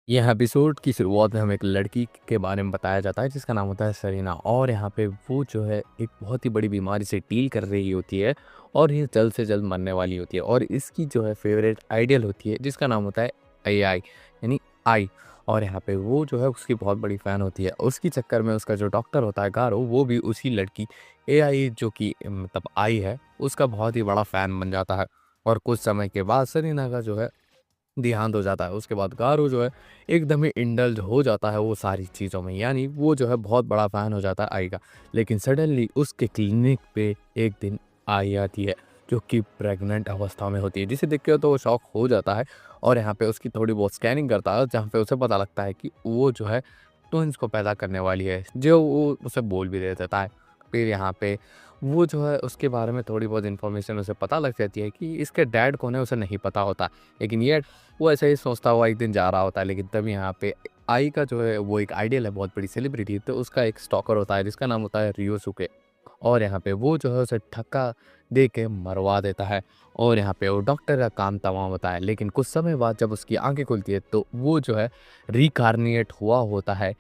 यह एपिसोड की शुरुआत में हमें एक लड़की के बारे में बताया जाता है जिसका नाम होता है सरीना। और यहाँ पे वो जो है एक बहुत ही बड़ी बीमारी से डील कर रही होती है और ये जल्द से जल्द मरने वाली होती है। और इसकी जो है फेवरेट आइडियल होती है जिसका नाम होता है AI यानी आई। और यहाँ पे वो जो है उसकी बहुत बड़ी फ़ैन होती है। उसकी चक्कर में उसका जो डॉक्टर होता है गारो, वो भी उसी लड़की AI जो कि मतलब आई है उसका बहुत ही बड़ा फ़ैन बन जाता है। और कुछ समय के बाद सरीना का जो है देहांत हो जाता है। उसके बाद गारो जो है एकदम ही इंडल्ज हो जाता है वो सारी चीज़ों में, यानी वो जो है बहुत बड़ा फ़ैन हो जाता है आई का। लेकिन सडनली उसके क्लिनिक पे एक दिन आई आती है जो कि प्रेग्नेंट अवस्था में होती है, जिसे देख के तो वो शॉक हो जाता है। और यहाँ पे उसकी थोड़ी बहुत स्कैनिंग करता है जहाँ पे उसे पता लगता है कि वो जो है ट्विंस को पैदा करने वाली है, जो वो उसे बोल भी दे देता है। फिर यहाँ पे वो जो है उसके बारे में थोड़ी बहुत इन्फॉर्मेशन उसे पता लग जाती है कि इसके डैड कौन है, उसे नहीं पता होता। लेकिन ये वो ऐसे ही सोचता हुआ एक दिन जा रहा होता है। लेकिन तब यहाँ पे आई का जो है वो एक आइडियल है, बहुत बड़ी सेलिब्रिटी, तो उसका एक स्टॉकर होता है जिसका नाम होता है रियोसुके। और यहाँ पे वो जो है उसे धक्का दे के मरवा देता है। और यहाँ पे वो डॉक्टर का काम तमाम होता है। लेकिन कुछ समय बाद जब उसकी आंखें खुलती है तो वो जो है रिकार्निएट हुआ होता है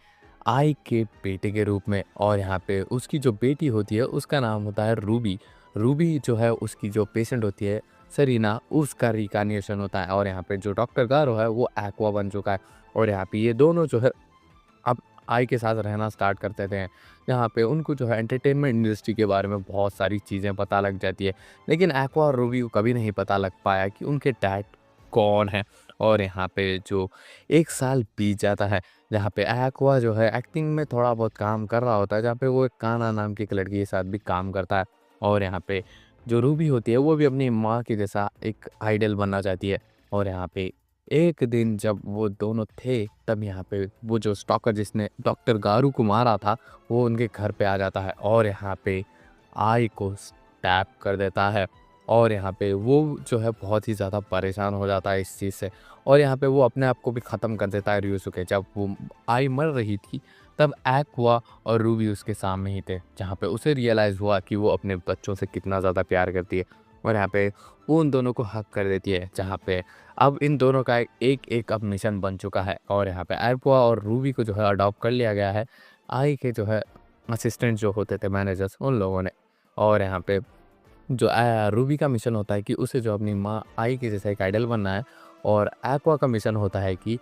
आई के बेटे के रूप में। और यहाँ पे उसकी जो बेटी होती है उसका नाम होता है रूबी। रूबी जो है उसकी जो पेशेंट होती है सरीना, उसका रिकार्निएशन होता है। और यहाँ पे जो डॉक्टर गारो है वो एक्वा बन चुका है। और यहाँ पे ये दोनों जो है अब आई के साथ रहना स्टार्ट कर देते हैं। यहाँ पे उनको जो है एंटरटेनमेंट इंडस्ट्री के बारे में बहुत सारी चीज़ें पता लग जाती है। लेकिन एक्वा और रूबी को कभी नहीं पता लग पाया कि उनके डैड कौन है। और यहाँ पे जो 1 साल बीत जाता है, जहाँ पे एक्वा जो है एक्टिंग में थोड़ा बहुत काम कर रहा होता है, जहाँ पे वो एक काना नाम की एक लड़की के साथ भी काम करता है। और यहाँ पे जो रूबी होती है वो भी अपनी माँ के जैसा एक आइडल बनना चाहती है। और यहाँ पे एक दिन जब वो दोनों थे तब यहाँ पे वो जो स्टॉकर जिसने डॉक्टर गारू को मारा था वो उनके घर पे आ जाता है और यहाँ पे आई को स्टैप कर देता है। और यहाँ पे वो जो है बहुत ही ज़्यादा परेशान हो जाता है इस चीज़ से। और यहाँ पे वो अपने आप को भी ख़त्म कर देता है रियोसुके। जब वो आई मर रही थी तब एक्वा और रूबी उसके सामने ही थे, जहाँ पे उसे रियलाइज़ हुआ कि वो अपने बच्चों से कितना ज़्यादा प्यार करती है। और यहाँ पे वो उन दोनों को हक कर देती है, जहाँ पे अब इन दोनों का एक अब मिशन बन चुका है। और यहाँ पे एक्वा और रूबी को जो है अडॉप्ट कर लिया गया है आई के जो है असिस्टेंट जो होते थे मैनेजर्स उन लोगों ने। और यहाँ पे जो रूबी का मिशन होता है कि उसे जो अपनी माँ आई के जैसा एक आइडल बनना है। और एक्वा का मिशन होता है कि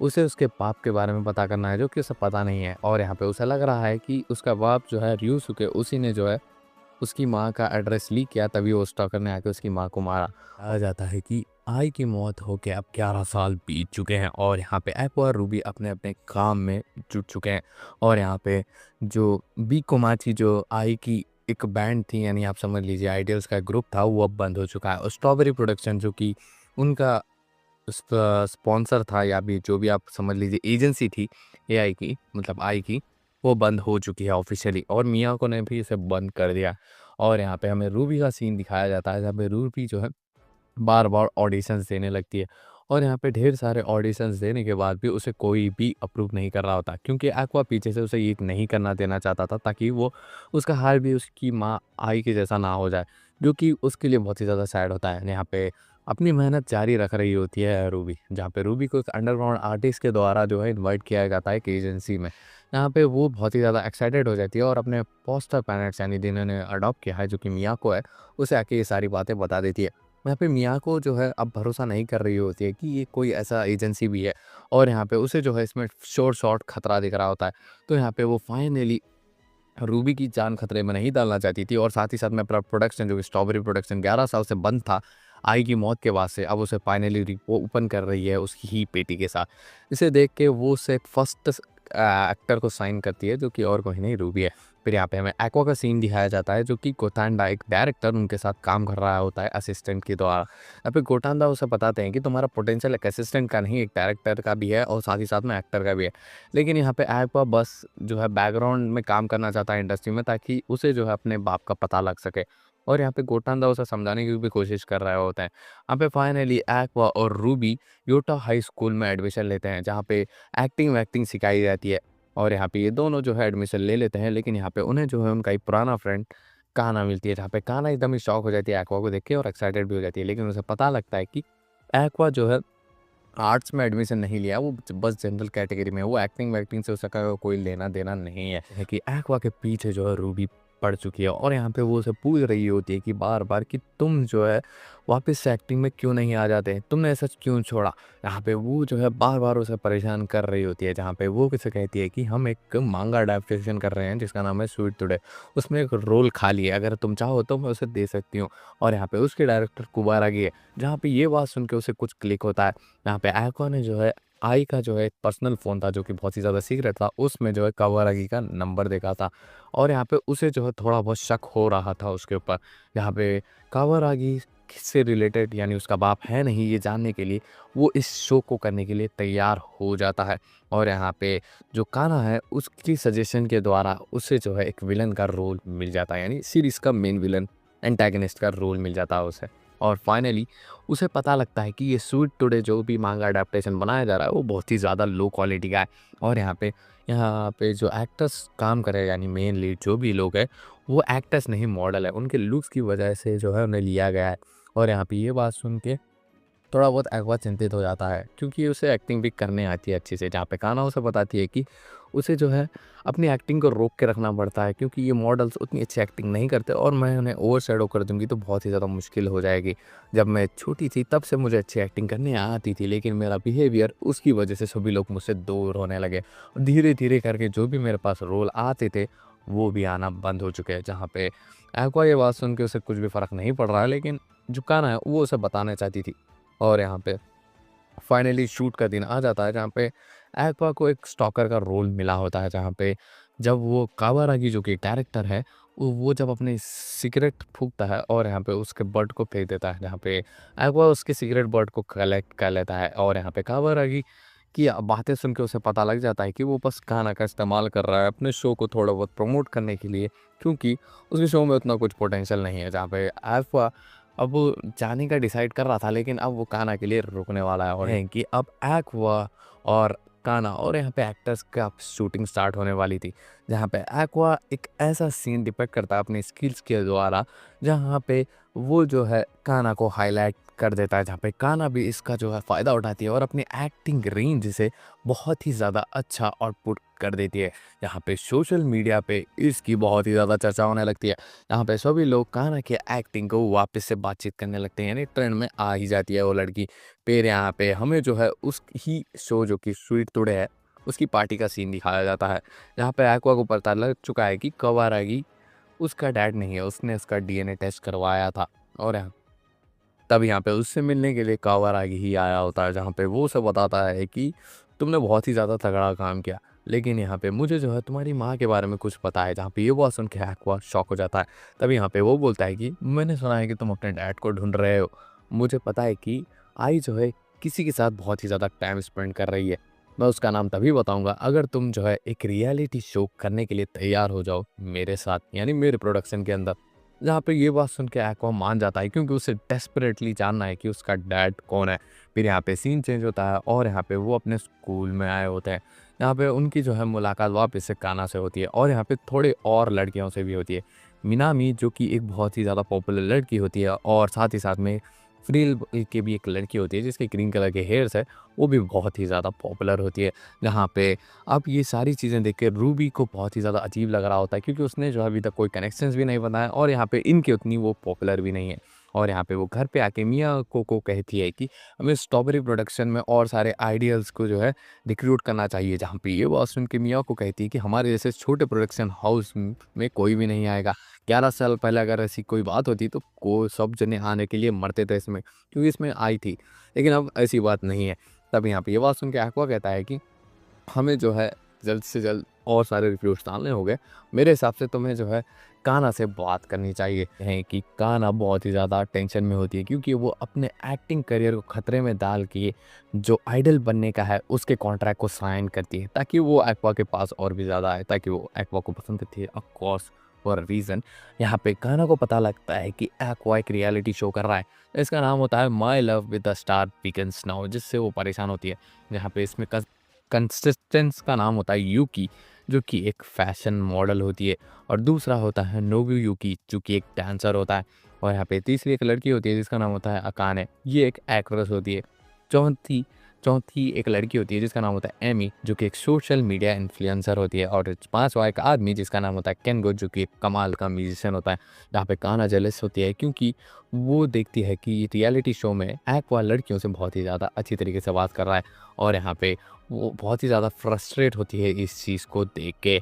उसे उसके बाप के बारे में पता करना है जो कि उसे पता नहीं है। और यहाँ पे उसे लग रहा है कि उसका बाप जो है ryusuke, उसी ने जो है उसकी माँ का एड्रेस लीक किया, तभी वो स्टॉकर ने आके उसकी माँ को मारा। कहा जाता है कि आई की मौत होके अब 11 साल बीत चुके हैं और यहाँ पे एक्वा और रूबी अपने अपने काम में जुट चुके हैं। और यहाँ पे जो बी कोमाची जो आई की एक बैंड थी, यानी आप समझ लीजिए आइडियल्स का ग्रुप था, वो अब बंद हो चुका है। और स्ट्रॉबेरी प्रोडक्शन जो कि उनका स्पॉन्सर था, या भी जो भी आप समझ लीजिए एजेंसी थी एआई की, मतलब आई की, वो बंद हो चुकी है ऑफिशियली। और मियाको ने भी इसे बंद कर दिया। और यहाँ पे हमें रूबी का सीन दिखाया जाता है जहाँ पे रूबी जो है बार बार ऑडिशंस देने लगती है। और यहाँ पे ढेर सारे ऑडिशंस देने के बाद भी उसे कोई भी अप्रूव नहीं कर रहा होता, क्योंकि एक्वा पीछे से उसे ये नहीं करना देना चाहता था ताकि वो उसका हाल भी उसकी माँ आई के जैसा ना हो जाए, जो कि उसके लिए बहुत ही ज़्यादा सैड होता है। यहाँ पे अपनी मेहनत जारी रख रही होती है रूबी, जहाँ पे रूबी को एक अंडरग्राउंड आर्टिस्ट के द्वारा जो है इनवाइट किया जाता है एक एजेंसी में। यहाँ पे वो बहुत ही ज़्यादा एक्साइटेड हो जाती है और अपने पोस्टर पैरेंट्स यानी जिन्होंने अडॉप्ट किया है जो कि मियाको है, उसे आके ये सारी बातें बता देती है। यहाँ पे मियाको जो है अब भरोसा नहीं कर रही होती है कि ये कोई ऐसा एजेंसी भी है। और यहाँ पे उसे जो है इसमें शॉर्ट खतरा दिख रहा होता है। तो यहाँ पे वो फाइनली रूबी की जान खतरे में नहीं डालना चाहती थी। और साथ ही साथ में प्रोडक्शन जो कि स्ट्रॉबेरी प्रोडक्शन 11 साल से बंद था आई की मौत के बाद से, अब उसे फाइनली वो ओपन कर रही है उसकी ही बेटी के साथ। इसे देख के वो उसे फर्स्ट एक्टर को साइन करती है जो कि और कोई नहीं रूबी है। फिर यहाँ पे हमें एक्वा का सीन दिखाया जाता है जो कि गोतांडा एक डायरेक्टर उनके साथ काम कर रहा होता है असिस्टेंट के द्वारा। यहाँ पे गोतांडा उसे बताते हैं कि तुम्हारा पोटेंशियल एक असिस्टेंट का नहीं, एक डायरेक्टर का भी है और साथ ही साथ में एक्टर का भी है। लेकिन यहाँ पे एक्वा बस जो है बैकग्राउंड में काम करना चाहता है इंडस्ट्री में, ताकि उसे जो है अपने बाप का पता लग सके। और यहाँ पे गोटांदा उसे समझाने की भी कोशिश कर रहे होते हैं। यहाँ पे फाइनली एक्वा और रूबी योटा हाई स्कूल में एडमिशन लेते हैं, जहाँ पे एक्टिंग वैक्टिंग सिखाई जाती है। और यहाँ पे ये दोनों जो है एडमिशन ले लेते हैं। लेकिन यहाँ पे उन्हें जो है उनका एक पुराना फ्रेंड काना मिलती है, जहाँ पे काना एकदम ही शॉक हो जाती है एक्वा को देख के और एक्साइटेड भी हो जाती है। लेकिन उसे पता लगता है कि एक्वा जो है आर्ट्स में एडमिशन नहीं लिया, वो बस जनरल कैटेगरी में है। वो एक्टिंग वैक्टिंग से उसका कोई लेना देना नहीं है कि एक्वा के पीछे जो है रूबी पड़ चुकी है और यहाँ पे वो उसे पूछ रही होती है कि बार बार कि तुम जो है वापस से एक्टिंग में क्यों नहीं आ जाते, तुमने ऐसा क्यों छोड़ा। यहाँ पे वो जो है बार बार उसे परेशान कर रही होती है, जहाँ पे वो किसे कहती है कि हम एक मांगा अडेप्टेशन कर रहे हैं जिसका नाम है स्वीट टुडे, उसमें एक रोल खाली है, अगर तुम चाहो तो मैं उसे दे सकती हूँ। और यहाँ पे उसके डायरेक्टर कुबारागी है। जहाँ पे ये बात सुन के उसे कुछ क्लिक होता है। यहाँ पे आयको ने जो है आई का जो है पर्सनल फ़ोन था जो कि बहुत ही ज़्यादा सीक्रेट था, उसमें जो है कावारागी का नंबर देखा था और यहाँ पे उसे जो है थोड़ा बहुत शक हो रहा था उसके ऊपर। यहाँ पे कावारागी से रिलेटेड यानी उसका बाप है नहीं ये जानने के लिए वो इस शो को करने के लिए तैयार हो जाता है। और यहाँ पे जो कान्हा है उसकी सजेशन के द्वारा उसे जो है एक विलन का रोल मिल जाता है, यानी सीरीज़ का मेन विलन एंटागनिस्ट का रोल मिल जाता है उसे। और फाइनली उसे पता लगता है कि ये स्वीट टुडे जो भी मांगा अडेप्टेशन बनाया जा रहा है वो बहुत ही ज़्यादा लो क्वालिटी का है। और यहाँ पे जो एक्टर्स काम कर रहे हैं यानी मेन लीड जो भी लोग हैं वो एक्टर्स नहीं मॉडल है, उनके लुक्स की वजह से जो है उन्हें लिया गया है। और यहाँ पे ये बात सुन के थोड़ा बहुत एक्वा चिंतित हो जाता है क्योंकि उसे एक्टिंग भी करने आती है अच्छे से। जहाँ पे कान्हा उसे बताती है कि उसे जो है अपनी एक्टिंग को रोक के रखना पड़ता है क्योंकि ये मॉडल्स उतनी अच्छी एक्टिंग नहीं करते और मैं उन्हें ओवर शेडो कर दूंगी तो बहुत ही ज़्यादा मुश्किल हो जाएगी। जब मैं छोटी थी तब से मुझे अच्छी एक्टिंग करने आती थी, लेकिन मेरा बिहेवियर उसकी वजह से सभी लोग मुझसे दूर होने लगे। धीरे धीरे करके जो भी मेरे पास रोल आते थे वो भी आना बंद हो चुके हैं। जहाँ पे एक्वा ये बात सुन के उसे कुछ भी फ़र्क नहीं पड़ रहा है, लेकिन जो कान्हा है वो उसे बताना चाहती थी। और यहाँ पे फाइनली शूट का दिन आ जाता है जहाँ पे एक्वा को एक स्टॉकर का रोल मिला होता है, जहाँ पे जब वो कावारागी जो कि डायरेक्टर है वो जब अपनी सिगरेट फूकता है और यहाँ पे उसके बर्ड को फेंक देता है, जहाँ पे एक्वा उसके सिगरेट बर्ड को कलेक्ट कर लेता है। और यहाँ पे कावारागी की बातें सुन के उसे पता लग जाता है कि वो बस गाना का इस्तेमाल कर रहा है अपने शो को थोड़ा बहुत प्रमोट करने के लिए, क्योंकि उसके शो में उतना कुछ पोटेंशियल नहीं है। जहाँ पे एक्वा अब वो जाने का डिसाइड कर रहा था, लेकिन अब वो कान्हा के लिए रुकने वाला है और है कि अब एक्वा और कान्हा और यहाँ पे एक्टर्स का शूटिंग स्टार्ट होने वाली थी। जहाँ पे एक्वा एक ऐसा सीन डिपेक्ट करता है अपनी स्किल्स के द्वारा जहाँ पे वो जो है कान्हा को हाईलाइट कर देता है, जहाँ पे कान्हा भी इसका जो है फ़ायदा उठाती है और अपनी एक्टिंग रेंज से बहुत ही ज़्यादा अच्छा आउटपुट कर देती है। यहाँ पे सोशल मीडिया पे इसकी बहुत ही ज़्यादा चर्चा होने लगती है। यहाँ पे सभी लोग कान्हा की एक्टिंग को वापस से बातचीत करने लगते हैं, यानी ट्रेंड में आ ही जाती है वो लड़की। फिर यहाँ पे हमें जो है उस ही शो जो कि स्वीट टुडे है उसकी पार्टी का सीन दिखाया जाता है, जहाँ पे एक्वा को पता लग चुका है कि कवारागी उसका डैड नहीं है, उसने उसका डीएनए टेस्ट करवाया था। और तब यहाँ पे उससे मिलने के लिए कावारागी ही आया होता है, जहाँ पे वो उसे बताता है कि तुमने बहुत ही ज़्यादा तगड़ा काम किया, लेकिन यहाँ पे मुझे जो है तुम्हारी माँ के बारे में कुछ पता है। जहाँ पे ये बात सुन के एक्वा शॉक हो जाता है। तब यहाँ पे वो बोलता है कि मैंने सुना है कि तुम अपने डैड को ढूंढ रहे हो, मुझे पता है कि आई जो है किसी के साथ बहुत ही ज़्यादा टाइम स्पेंड कर रही है। मैं उसका नाम तभी बताऊंगा अगर तुम जो है एक रियलिटी शो करने के लिए तैयार हो जाओ मेरे साथ, यानी मेरे प्रोडक्शन के अंदर। जहाँ पे ये बात सुन के एक्वा मान जाता है क्योंकि उसे डेस्परेटली जानना है कि उसका डैड कौन है। फिर यहाँ पे सीन चेंज होता है और यहाँ पे वो अपने स्कूल में आए होते हैं। यहाँ पे उनकी जो है मुलाकात वापस से कान्हा से होती है और यहाँ पे थोड़े और लड़कियों से भी होती है। मिनामी जो कि एक बहुत ही ज़्यादा पॉपुलर लड़की होती है और साथ ही साथ में फ्रील की भी एक लड़की होती है जिसके ग्रीन कलर के हेयर्स है, वो भी बहुत ही ज़्यादा पॉपुलर होती है। जहाँ पे अब ये सारी चीज़ें देख के रूबी को बहुत ही ज़्यादा अजीब लग रहा होता है क्योंकि उसने जो है अभी तक कोई कनेक्शंस भी नहीं बनाया और यहाँ पे इनकी उतनी वो पॉपुलर भी नहीं है। और यहाँ पे वो घर पे आके मिया को कहती है कि हमें स्ट्रॉबेरी प्रोडक्शन में और सारे आइडियल्स को जो है रिक्रूट करना चाहिए। जहाँ पे ये बात सुन के मिया को कहती है कि हमारे जैसे छोटे प्रोडक्शन हाउस में कोई भी नहीं आएगा। 11 साल पहले अगर ऐसी कोई बात होती तो को सब जने आने के लिए मरते थे इसमें, क्योंकि इसमें आई थी, लेकिन अब ऐसी बात नहीं है। तब यहाँ पे ये बात सुन के एक्वा कहता है कि हमें जो है जल्द से जल्द और सारे रिव्यूज़ डालने होंगे। मेरे हिसाब से तुम्हें जो है कान्हा से बात करनी चाहिए। है कि कान्हा बहुत ही ज़्यादा टेंशन में होती है क्योंकि वो अपने एक्टिंग करियर को खतरे में डाल के जो आइडल बनने का है उसके कॉन्ट्रैक्ट को साइन करती है ताकि वो एक्वा के पास और भी ज़्यादा आए, ताकि वो एक्वा को पसंद करती है ऑफ कोर्स फॉर रीज़न। यहाँ पे कान्हा को पता लगता है कि एक्वा एक रियलिटी शो कर रहा है, इसका नाम होता है my love with the star begins now, जिससे वो परेशान होती है। जहाँ पे इसमें कंसिस्टेंस का नाम होता है यूकी, जो कि एक फैशन मॉडल होती है, और दूसरा होता है नोबुयुकी जो कि एक डांसर होता है, और यहाँ पे तीसरी एक लड़की होती है जिसका नाम होता है अकाने, ये एक एक्ट्रेस होती है। चौथी चौथी एक लड़की होती है जिसका नाम होता है एमी, जो कि एक सोशल मीडिया इन्फ्लुएंसर होती है। और पाँचवा एक आदमी जिसका नाम होता है केंगो, जो कि एक कमाल का म्यूजिशियन होता है। जहाँ पे कान्हा जेलस होती है क्योंकि वो देखती है कि रियलिटी शो में एक्वा लड़कियों से बहुत ही ज़्यादा अच्छी तरीके से बात कर रहा है। और यहाँ पे वो बहुत ही ज़्यादा फ्रस्ट्रेट होती है इस चीज़ को देख के।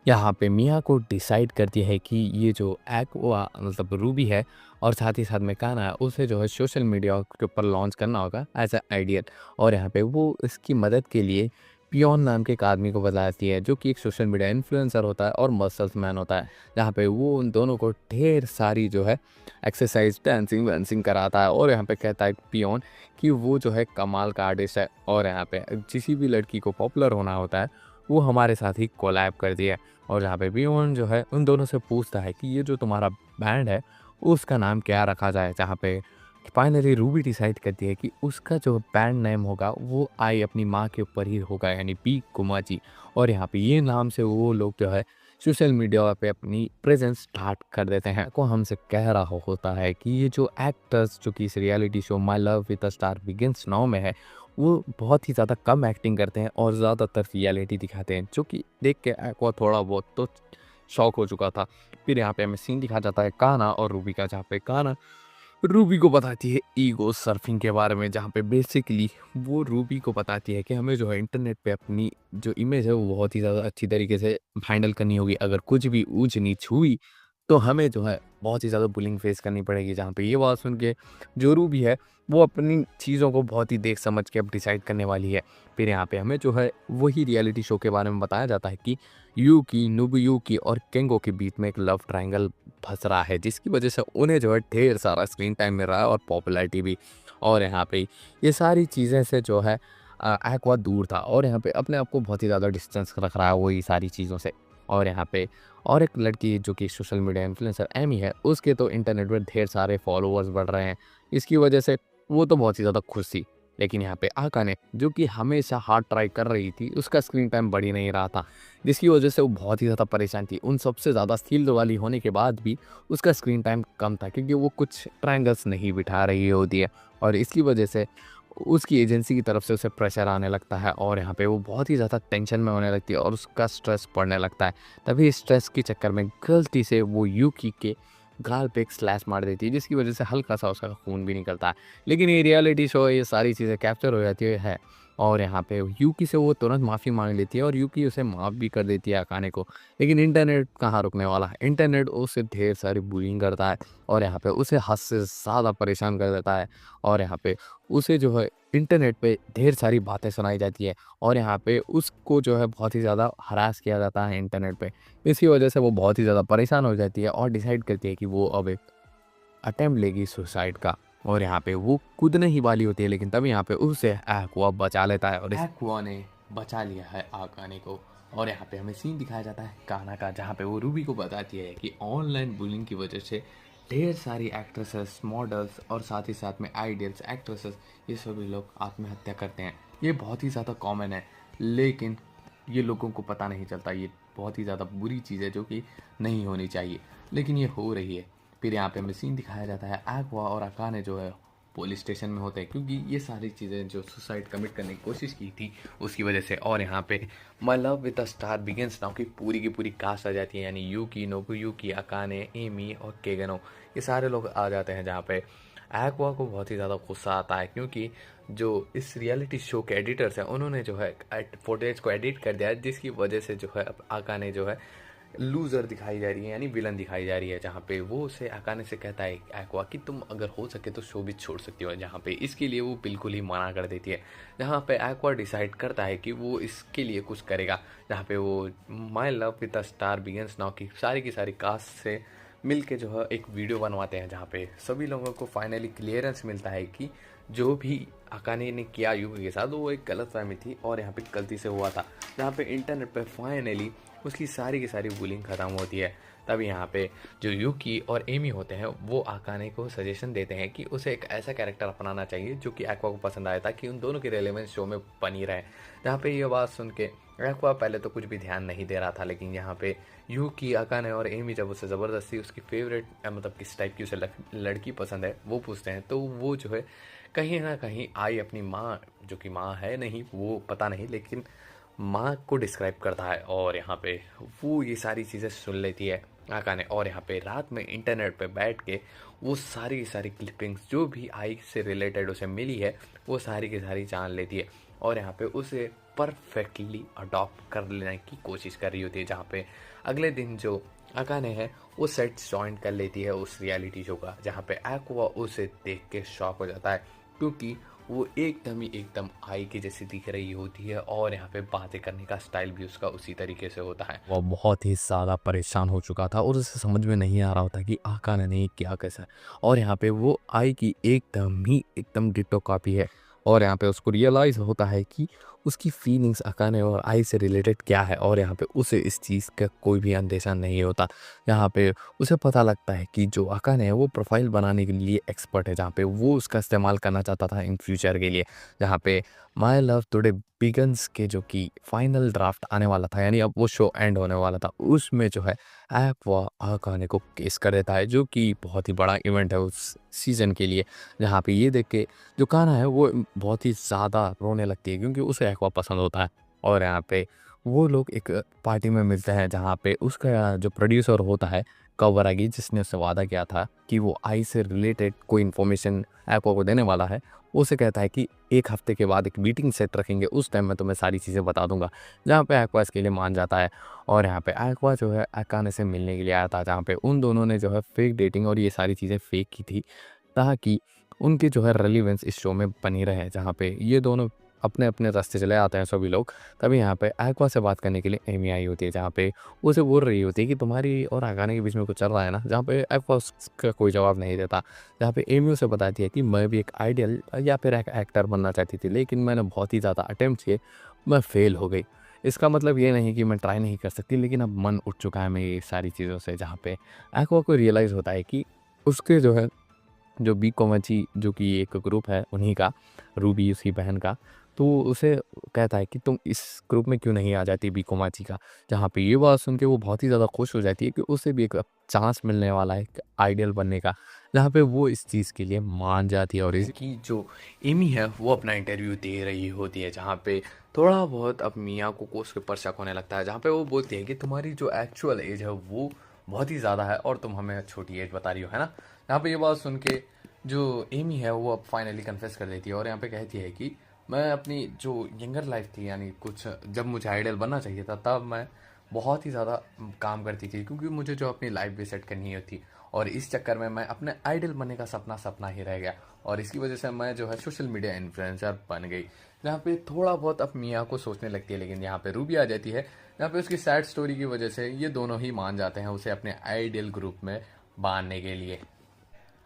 यहाँ पे मिया को डिसाइड करती है कि ये जो एक्वा मतलब रूबी है और साथ ही साथ में कान्हा है, उसे जो है सोशल मीडिया के ऊपर लॉन्च करना होगा एज अ आइडियल। और यहाँ पे वो इसकी मदद के लिए पियोन नाम के एक आदमी को बताती है, जो कि एक सोशल मीडिया इन्फ्लुएंसर होता है और मसल्स मैन होता है। जहाँ पे वो उन दोनों को ढेर सारी जो है एक्सरसाइज डांसिंग वांसिंग कराता है। और यहाँ पे कहता है पियोन कि वो जो है कमाल का आर्टिस्ट है, और यहाँ पे किसी भी लड़की को पॉपुलर होना होता है वो हमारे साथ ही कोलैब कर दिया। और जहाँ पे पियोन जो है उन दोनों से पूछता है कि ये जो तुम्हारा बैंड है उसका नाम क्या रखा जाए। जहाँ पे फाइनली रूबी डिसाइड करती है कि उसका जो बैंड नेम होगा वो आई अपनी माँ के ऊपर ही होगा, यानी पी कुमाची। और यहाँ पे ये नाम से वो लोग जो है सोशल मीडिया पे अपनी प्रेजेंस स्टार्ट कर देते हैं। को हमसे कह रहा होता है कि ये जो एक्टर्स जो कि इस reality show my love with a star begins now में है, वो बहुत ही ज़्यादा कम एक्टिंग करते हैं और ज़्यादातर रियलिटी दिखाते हैं, जो कि देख के एक्वा थोड़ा बहुत तो शौक हो चुका था। फिर यहाँ पे हमें सीन दिखा जाता है कान्हा और रूबी का, जहाँ पे कान्हा रूबी को बताती है ईगो सर्फिंग के बारे में। जहाँ पे बेसिकली वो रूबी को बताती है कि हमें जो है इंटरनेट पे अपनी जो इमेज है वो बहुत ही ज़्यादा अच्छी तरीके से हैंडल करनी होगी। अगर कुछ भी ऊंच नीच हुई तो हमें जो है बहुत ही ज़्यादा बुलिंग फेस करनी पड़ेगी। जहाँ पे ये बात सुन के जो रूबी है वो अपनी चीज़ों को बहुत ही देख समझ के अब डिसाइड करने वाली है। फिर यहाँ पे हमें जो है वही रियलिटी शो के बारे में बताया जाता है कि यूकी, नोबुयुकी और केंगो के बीच में एक लव ट्रायंगल फँस रहा है, जिसकी वजह से उन्हें जो है ढेर सारा स्क्रीन टाइम मिल रहा है और पॉपुलैरिटी भी। और यहाँ पे ये सारी चीज़ें से जो है एक्वा दूर था और यहाँ पे अपने आप को बहुत ही ज़्यादा डिस्टेंस रख रहा है वही सारी चीज़ों से। और यहाँ पे और एक लड़की जो कि सोशल मीडिया इन्फ्लुएंसर एमी है, उसके तो इंटरनेट पर ढेर सारे फॉलोअर्स बढ़ रहे हैं। इसकी वजह से वो तो बहुत ही ज़्यादा खुश थी। लेकिन यहाँ पे आकाने, जो कि हमेशा हार्ड ट्राई कर रही थी, उसका स्क्रीन टाइम बढ़ ही नहीं रहा था, जिसकी वजह से वो बहुत ही ज़्यादा परेशान थी। उन सबसे ज़्यादा स्किल वाली होने के बाद भी उसका स्क्रीन टाइम कम था, क्योंकि वो कुछ ट्रायंगल्स नहीं बिठा रही होती है। और इसकी वजह से उसकी एजेंसी की तरफ से उसे प्रेशर आने लगता है और यहाँ पे वो बहुत ही ज़्यादा टेंशन में होने लगती है और उसका स्ट्रेस बढ़ने लगता है। तभी स्ट्रेस के चक्कर में गलती से वो यूकी के गाल पे एक स्लैश मार देती है, जिसकी वजह से हल्का सा उसका खून भी निकलता है। लेकिन ये रियलिटी शो ये सारी चीज़ें कैप्चर हो जाती है और यहाँ पे यूकी से वो तुरंत माफ़ी मांग लेती है और यूकी उसे माफ़ भी कर देती है अकाने को। लेकिन इंटरनेट कहाँ रुकने वाला है, इंटरनेट उसे ढेर सारी बुलिंग करता है और यहाँ पे उसे हद से ज़्यादा परेशान कर देता है। और यहाँ पे उसे जो है इंटरनेट पे ढेर सारी बातें सुनाई जाती है और यहाँ पे उसको जो है बहुत ही ज़्यादा हरास किया जाता है इंटरनेट पे। इसकी वजह से वो बहुत ही ज़्यादा परेशान हो जाती है और डिसाइड करती है कि वो अब एक अटेम्प्ट लेगी सुसाइड का। और यहाँ पे वो कूदने ही वाली होती है, लेकिन तब यहाँ पे उसे एक्वा बचा लेता है और एक्वा ने बचा लिया है आकाने को। और यहाँ पे हमें सीन दिखाया जाता है कान्हा का, जहाँ पे वो रूबी को बताती है कि ऑनलाइन बुलिंग की वजह से ढेर सारी एक्ट्रेसेस, मॉडल्स और साथ ही साथ में आइडियल्स, एक्ट्रेसेस, ये सभी लोग आत्महत्या करते हैं। ये बहुत ही ज़्यादा कॉमन है, लेकिन ये लोगों को पता नहीं चलता। ये बहुत ही ज़्यादा बुरी चीज़ है जो कि नहीं होनी चाहिए, लेकिन ये हो रही है। फिर यहाँ पे हमें सीन दिखाया जाता है एक्वा और अकाने जो है पुलिस स्टेशन में होते हैं, क्योंकि ये सारी चीज़ें जो सुसाइड कमिट करने की कोशिश की थी उसकी वजह से। और यहाँ पे my love with the star begins now की पूरी कास्ट आ जाती है, यानी यूकी, नोबुयुकी, अकाने, एमी और केगनो, ये सारे लोग आ जाते हैं। जहाँ पे एक्वा को बहुत ही ज़्यादा गुस्सा आता है, क्योंकि जो इस रियलिटी शो के एडिटर्स हैं उन्होंने जो है फुटेज को एडिट कर दिया है, जिसकी वजह से जो है अब अकाने जो है लूज़र दिखाई जा रही है, यानी विलन दिखाई जा रही है। जहाँ पे वो उसे अकाने से कहता है एक्वा कि तुम अगर हो सके तो शो भी छोड़ सकती हो, जहाँ पे इसके लिए वो बिल्कुल ही मना कर देती है। जहाँ पे एक्वा डिसाइड करता है कि वो इसके लिए कुछ करेगा, जहाँ पे वो my love with the star begins now की सारी कास्ट से मिल के जो है एक वीडियो बनवाते हैं, जहाँ पे सभी लोगों को फाइनली क्लियरेंस मिलता है कि जो भी अकाने ने किया युगी के साथ वो एक गलतफहमी थी और यहाँ पे गलती से हुआ था। जहाँ पे इंटरनेट पे फाइनली उसकी सारी की सारी बुलिंग ख़त्म होती है। तब यहाँ पे जो यूकी और एमी होते हैं वो अकाने को सजेशन देते हैं कि उसे एक ऐसा कैरेक्टर अपनाना चाहिए जो कि एक्वा को पसंद आए, ताकि उन दोनों की रेलेवेंस शो में बनी रहे। जहाँ पे ये बात सुन के एक्वा पहले तो कुछ भी ध्यान नहीं दे रहा था, लेकिन यहाँ पे यूकी, अकाने और एमी जब उसे ज़बरदस्ती उसकी फेवरेट मतलब किस टाइप की उसे लड़की पसंद है वो पूछते हैं, तो वो जो है कहीं न कहीं आई अपनी माँ, जो कि माँ है नहीं, वो पता नहीं, लेकिन माँ को डिस्क्राइब करता है और यहाँ पे वो ये सारी चीज़ें सुन लेती है आकाने। और यहाँ पे रात में इंटरनेट पे बैठ के वो सारी की सारी क्लिपिंग्स जो भी आई से रिलेटेड उसे मिली है, वो सारी की सारी जान लेती है और यहाँ पे उसे परफेक्टली अडॉप्ट कर लेने की कोशिश कर रही होती है। जहाँ पे अगले दिन जो अकाने है वो सेट ज्वाइन कर लेती है उस रियलिटी शो का, जहाँ पे एक्वा उसे देख के शॉक हो जाता है, क्योंकि वो एकदम आई की जैसी दिख रही होती है और यहाँ पे बातें करने का स्टाइल भी उसका उसी तरीके से होता है। वो बहुत ही ज़्यादा परेशान हो चुका था और उसे समझ में नहीं आ रहा होता कि आकाने ने क्या कैसा है, और यहाँ पे वो आई की एकदम डिट्टो कॉपी है। और यहाँ पे उसको रियलाइज़ होता है कि उसकी फीलिंग्स अकाने और आई से रिलेटेड क्या है, और यहाँ पे उसे इस चीज़ का कोई भी अंदेशा नहीं होता। यहाँ पे उसे पता लगता है कि जो अकाने है वो प्रोफाइल बनाने के लिए एक्सपर्ट है, जहाँ पे वो उसका इस्तेमाल करना चाहता था इन फ्यूचर के लिए। जहाँ पे माय लव टुडे बिगन्स के जो कि फाइनल ड्राफ्ट आने वाला था, यानी अब वो शो एंड होने वाला था, उसमें जो है एक्वा अकाने को केस कर देता है, जो कि बहुत ही बड़ा इवेंट है उस सीज़न के लिए। जहाँ पे ये देख के जो काना है वो बहुत ही ज़्यादा रोने लगती है, क्योंकि उसे एक्वा पसंद होता है। और यहाँ पे वो लोग एक पार्टी में मिलते हैं, जहाँ पे उसका जो प्रोड्यूसर होता है कवरागी, जिसने उससे वादा किया था कि वो आई से रिलेटेड कोई इन्फॉर्मेशन एक्वा को देने वाला है, उसे कहता है कि 1 हफ्ते के बाद एक मीटिंग सेट रखेंगे, उस टाइम मैं तुम्हें सारी चीज़ें बता दूंगा। जहाँ पे एक्वा इसके लिए मान जाता है और यहाँ पे एक्वा जो है अकाने से मिलने के लिए आया था, जहाँ पे उन दोनों ने जो है फेक डेटिंग और ये सारी चीज़ें फेक की थी, ताकि उनकी जो है रेलेवेंस इस शो में बनी रहे। जहाँ पे ये दोनों अपने-अपने रास्ते चले आते हैं सभी लोग। तभी यहाँ पे एक्वा से बात करने के लिए एमी आई होती है, जहाँ पे उसे बोल रही होती है कि तुम्हारी और अकाने के बीच में कुछ चल रहा है ना? जहाँ पे एक्वा उसका कोई जवाब नहीं देता। जहाँ पे एमी उसे बताती है कि मैं भी एक आइडियल या फिर एक एक्टर बनना चाहती थी, लेकिन मैंने बहुत ही ज़्यादा अटेम्प्ट्स किए, मैं फेल हो गई। इसका मतलब ये नहीं कि मैं ट्राई नहीं कर सकती, लेकिन अब मन उठ चुका है मेरी सारी चीज़ों से। जहाँ पे एक्वा को रियलाइज़ होता है कि उसके जो है जो बी कोमाची, जो कि एक ग्रुप है उन्हीं का, रूबी उसकी बहन का, तो उसे कहता है कि तुम इस ग्रुप में क्यों नहीं आ जाती बी कोमाची का। जहाँ पे ये बात सुन के वो बहुत ही ज़्यादा खुश हो जाती है कि उसे भी एक चांस मिलने वाला है एक आइडियल बनने का। जहाँ पे वो इस चीज़ के लिए मान जाती है और इसकी जो एमी है वो अपना इंटरव्यू दे रही होती है, जहाँ पे थोड़ा बहुत अब मिया को उसके ऊपर शक होने लगता है। जहाँ पे वो बोलती है कि तुम्हारी जो एक्चुअल एज है वो बहुत ही ज़्यादा है और तुम हमें छोटी एज बता रही हो, है ना। यहाँ पे ये बात सुन के जो एमी है वो अब फाइनली कन्फेस कर देती है और यहाँ पे कहती है कि मैं अपनी जो यंगर लाइफ थी, यानी कुछ जब मुझे आइडियल बनना चाहिए था, तब मैं बहुत ही ज़्यादा काम करती थी, क्योंकि मुझे जो अपनी लाइफ भी सेट करनी होती, और इस चक्कर में मैं अपने आइडियल बनने का सपना ही रह गया, और इसकी वजह से मैं जो है सोशल मीडिया इन्फ्लुएंसर बन गई। जहाँ पे थोड़ा बहुत अब मिया को सोचने लगती है, लेकिन यहाँ पे रूबी आ जाती है, जहाँ पे उसकी सैड स्टोरी की वजह से ये दोनों ही मान जाते हैं उसे अपने आइडियल ग्रुप में बांधने के लिए।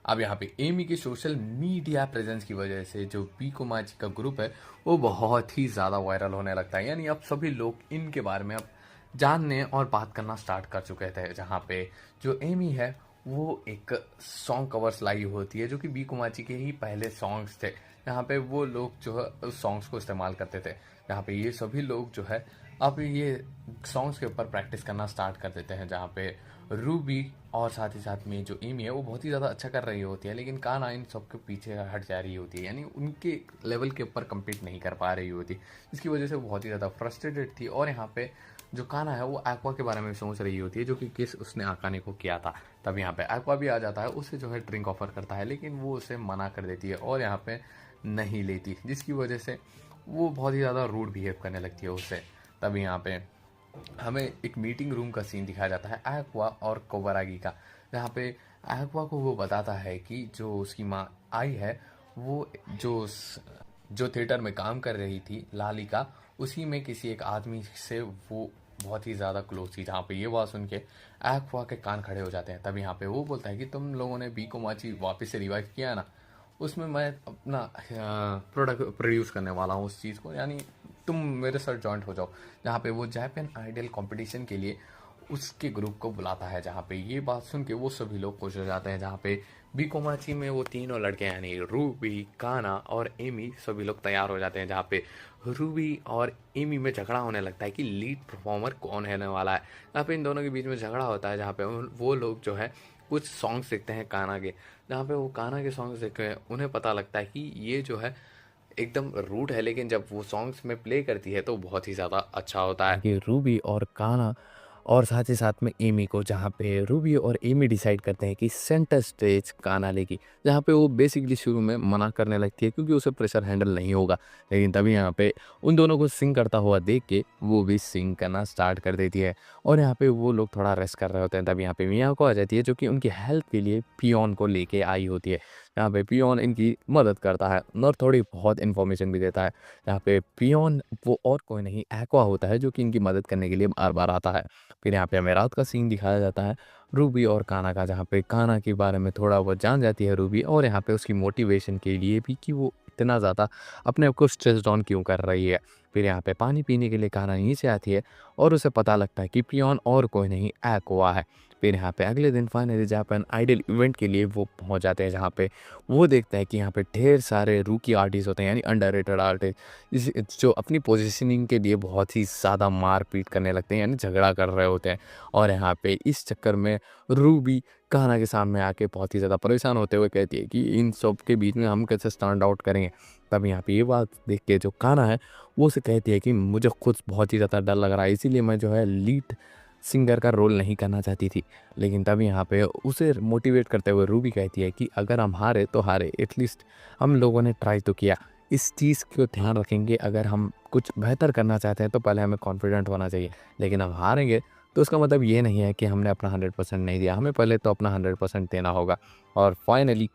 अब यहाँ पे एमी की सोशल मीडिया प्रेजेंस की वजह से जो बी कोमाची का ग्रुप है वो बहुत ही ज़्यादा वायरल होने लगता है, यानी अब सभी लोग इनके बारे में अब जानने और बात करना स्टार्ट कर चुके थे। जहाँ पे जो एमी है वो एक सॉन्ग कवर्स लाई होती है, जो कि बी कुमाची के ही पहले सॉन्ग्स थे, जहाँ पे वो लोग जो है उस सॉन्ग्स को इस्तेमाल करते थे। जहाँ पे ये सभी लोग जो है अब ये सॉन्ग्स के ऊपर प्रैक्टिस करना स्टार्ट कर देते हैं। जहाँ पे रूबी और साथ ही साथ में जो एमी है वो बहुत ही ज़्यादा अच्छा कर रही होती है, लेकिन काना इन सबके पीछे हट जा रही होती है, यानी उनके लेवल के ऊपर कम्पीट नहीं कर पा रही होती, जिसकी वजह से वो बहुत ही ज़्यादा फ्रस्ट्रेटेड थी। और यहाँ पे जो काना है वो एक्वा के बारे में सोच रही होती है, जो कि किस उसने आकाने को किया था। तब यहाँ पे एक्वा भी आ जाता है, उसे जो है ड्रिंक ऑफर करता है, लेकिन वो उसे मना कर देती है और यहाँ पे नहीं लेती, जिसकी वजह से वो बहुत ही ज़्यादा रूड बिहेव करने लगती है उससे। तब यहाँ पे हमें एक मीटिंग रूम का सीन दिखाया जाता है एक्वा और कोबरागी का, जहाँ पे एक्वा को वो बताता है कि जो उसकी माँ आई है वो जो थिएटर में काम कर रही थी लालिका, उसी में किसी एक आदमी से वो बहुत ही ज़्यादा क्लोज थी। जहाँ पे ये बात सुन के एक्वा के कान खड़े हो जाते हैं। तब यहाँ पे वो बोलता है कि तुम लोगों ने बी कोमाची वापस से रिवाइव किया है ना, उसमें मैं अपना प्रोडक्ट प्रोड्यूस करने वाला हूँ उस चीज़ को, यानी तुम मेरे साथ जॉइंट हो जाओ। जहाँ पे वो जापान आइडल कंपटीशन के लिए उसके ग्रुप को बुलाता है। जहाँ पे ये बात सुन के वो सभी लोग खुश हो जाते हैं। जहाँ पे बी कोमाची में वो तीनों लड़के यानी रूबी, काना और एमी सभी लोग तैयार हो जाते हैं। जहाँ पे रूबी और एमी में झगड़ा होने लगता है कि लीड परफॉर्मर कौन होने वाला है। यहाँ पे इन दोनों के बीच में झगड़ा होता है, जहाँ पे वो लोग जो है कुछ सॉन्ग्स देखते हैं कान्हा के, जहाँ पे वो कान्हा के सॉन्ग्स देख के उन्हें पता लगता है कि ये जो है एकदम रूट है, लेकिन जब वो सॉन्ग्स में प्ले करती है तो बहुत ही ज़्यादा अच्छा होता है। कि रूबी और कान्हा और साथ ही साथ में एमी को, जहाँ पे रूबी और एमी डिसाइड करते हैं कि सेंटर स्टेज कान्हा लेगी, जहाँ पे वो बेसिकली शुरू में मना करने लगती है क्योंकि उसे प्रेशर हैंडल नहीं होगा। लेकिन तभी यहाँ पे उन दोनों को सिंग करता हुआ देख के वो भी सिंग करना स्टार्ट कर देती है, और यहाँ पे वो लोग थोड़ा रेस्ट कर रहे होते हैं। तभी यहाँ पे मिया को आ जाती है, जो कि उनकी हेल्प के लिए पियोन को लेके आई होती है। यहाँ पे पियोन इनकी मदद करता है और थोड़ी बहुत इन्फॉर्मेशन भी देता है। यहाँ पे पियोन वो और कोई नहीं एक्वा होता है, जो कि इनकी मदद करने के लिए बार बार आता है। फिर यहाँ पे हमें रात का सीन दिखाया जाता है रूबी और कान्हा का, जहाँ पे कान्हा के बारे में थोड़ा बहुत जान जाती है रूबी, और यहाँ पे उसकी मोटिवेशन के लिए भी कि वो इतना ज़्यादा अपने आप को स्ट्रेस डाउन क्यों कर रही है। फिर यहाँ पे पानी पीने के लिए कान्हा नीचे आती है और उसे पता लगता है कि पियोन और कोई नहीं एक्वा है। फिर यहाँ पे अगले दिन फाइनली जापान आइडल इवेंट के लिए वो पहुँच जाते हैं, जहाँ पे वो देखते हैं कि यहाँ पे ढेर सारे रूकी आर्टिस्ट होते हैं, यानी अंडररेटेड आर्टिस्ट, जो अपनी पोजीशनिंग के लिए बहुत ही ज़्यादा मारपीट करने लगते हैं, यानी झगड़ा कर रहे होते हैं। और यहाँ पे इस चक्कर में रूबी कान्हा के सामने आके बहुत ही ज़्यादा परेशान होते हुए कहती है कि इन सब के बीच में हम कैसे स्टैंड आउट करेंगे। तब यहाँ पे ये बात देख के जो कान्हा है वो उसे कहती है कि मुझे खुद बहुत ही ज़्यादा डर लग रहा है, इसीलिए मैं जो है लीड सिंगर का रोल नहीं करना चाहती थी। लेकिन तभी यहाँ पे उसे मोटिवेट करते हुए रूबी कहती है कि अगर हम हारे तो हारे, एटलीस्ट हम लोगों ने ट्राई तो किया। इस चीज़ को ध्यान रखेंगे, अगर हम कुछ बेहतर करना चाहते हैं तो पहले हमें कॉन्फिडेंट होना चाहिए। लेकिन हम हारेंगे तो उसका मतलब ये नहीं है कि हमने अपना 100% नहीं दिया, हमें पहले तो अपना 100% देना होगा। और फाइनली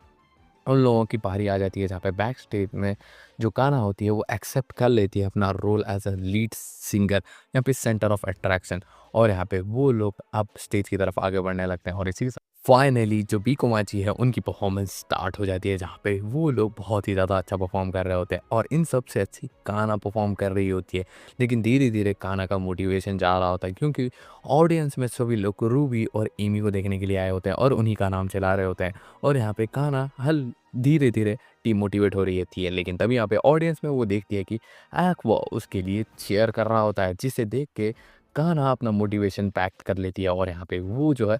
उन लोगों की बारी आ जाती है, जहाँ पे बैक स्टेज में जो कान्हा होती है वो एक्सेप्ट कर लेती है अपना role as a lead singer, यहाँ पे सेंटर ऑफ अट्रैक्शन। और यहाँ पे वो लोग अब स्टेज की तरफ आगे बढ़ने लगते हैं, और इसी के साथ फाइनली जो बीकोमाची है उनकी परफॉर्मेंस स्टार्ट हो जाती है, जहाँ पे वो लोग बहुत ही ज़्यादा अच्छा परफॉर्म कर रहे होते हैं, और इन सब से अच्छी कान्हा परफॉर्म कर रही होती है। लेकिन धीरे धीरे कान्हा का मोटिवेशन जा रहा होता है, क्योंकि ऑडियंस में सभी लोग रूबी और एमी को देखने के लिए आए होते हैं और उन्हीं का नाम चला रहे होते हैं। और यहाँ पे कान्हा हल धीरे धीरे डिमोटिवेट हो रही थी, लेकिन तभी यहाँ पे ऑडियंस में वो देखती है कि एक्वा उसके लिए चीयर कर रहा होता है, जिसे देख के कान्हा अपना मोटिवेशन पैक्ट कर लेती है, और यहाँ पे वो जो है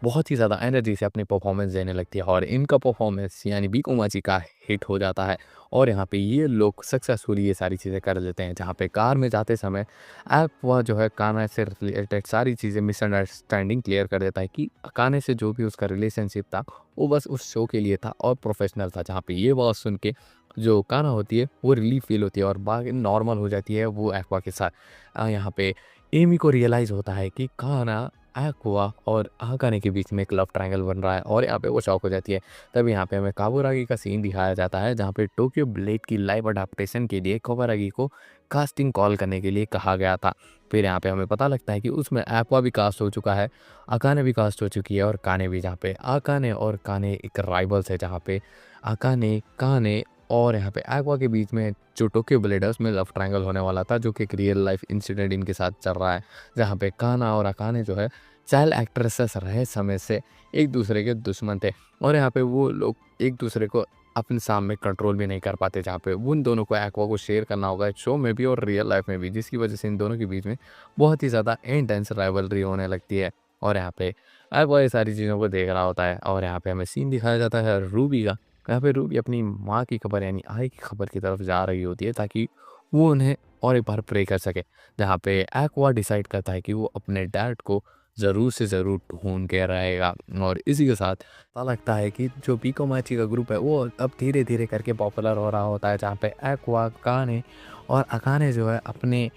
बहुत ही ज़्यादा एनर्जी से अपनी परफॉर्मेंस देने लगती है, और इनका परफॉर्मेंस यानी बीकोमाची का हिट हो जाता है। और यहाँ पे ये लोग सक्सेसफुली ये सारी चीज़ें कर लेते हैं, जहाँ पे कार में जाते समय एक्वा जो है कान्हा से रिलेटेड सारी चीज़ें मिसअंडरस्टैंडिंग क्लियर कर देता है कि कान्हा से जो भी उसका रिलेशनशिप था वो बस उस शो के लिए था और प्रोफेशनल था। जहाँ पे ये बात सुन के जो कान्हा होती है वो रिलीफ फील होती है और बाकी नॉर्मल हो जाती है वो एक्वा के साथ। यहाँ पे एमी को रियलाइज़ होता है कि कान्हा, एक्वा और आकाने के बीच में एक लव ट्रायंगल बन रहा है, और यहाँ पे वो शॉक हो जाती है। तब यहाँ पे हमें काबुरागी का सीन दिखाया जाता है, जहाँ पे टोक्यो ब्लेड की लाइव अडेप्टेशन के लिए काबुरागी को कास्टिंग कॉल करने के लिए कहा गया था। फिर यहाँ पे हमें पता लगता है कि उसमें एक्वा भी कास्ट हो चुका है, आकाने भी कास्ट हो चुकी है, और काने भी। जहाँ पे आकाने और काने एक राइवल्स है, जहाँ पे आकाने, काने और यहाँ पे एक्वा के बीच में जो टोक्यो ब्लेड है उसमें लव ट्रायंगल होने वाला था, जो कि एक रियल लाइफ इंसिडेंट इनके साथ चल रहा है, जहाँ पे कान्हा और अकाने जो है चाइल्ड एक्ट्रेसेस रहे समय से एक दूसरे के दुश्मन थे, और यहाँ पे वो लोग एक दूसरे को अपने सामने कंट्रोल भी नहीं कर पाते, जहाँ पे उन दोनों को एक्वा को शेयर करना होगा शो में भी और रियल लाइफ में भी, जिसकी वजह से इन दोनों के बीच में बहुत ही ज़्यादा इंटेंस राइवलरी होने लगती है। और यहाँ पे एक्वा ये सारी चीज़ों को देख रहा होता है, और यहाँ पे हमें सीन दिखाया जाता है रूबी का। यहाँ पे रूबी अपनी माँ की खबर यानी आई की खबर की तरफ जा रही होती है, ताकि वो उन्हें और एक बार प्रे कर सके। जहाँ पे एक्वा डिसाइड करता है कि वो अपने डैड को ज़रूर से ज़रूर ढूंढ के रहेगा, और इसी के साथ पता लगता है कि जो बीकोमाची का ग्रुप है वो अब धीरे धीरे करके पॉपुलर हो रहा होता है, जहाँ पे एक्वा, काने और अकाने जो है अपने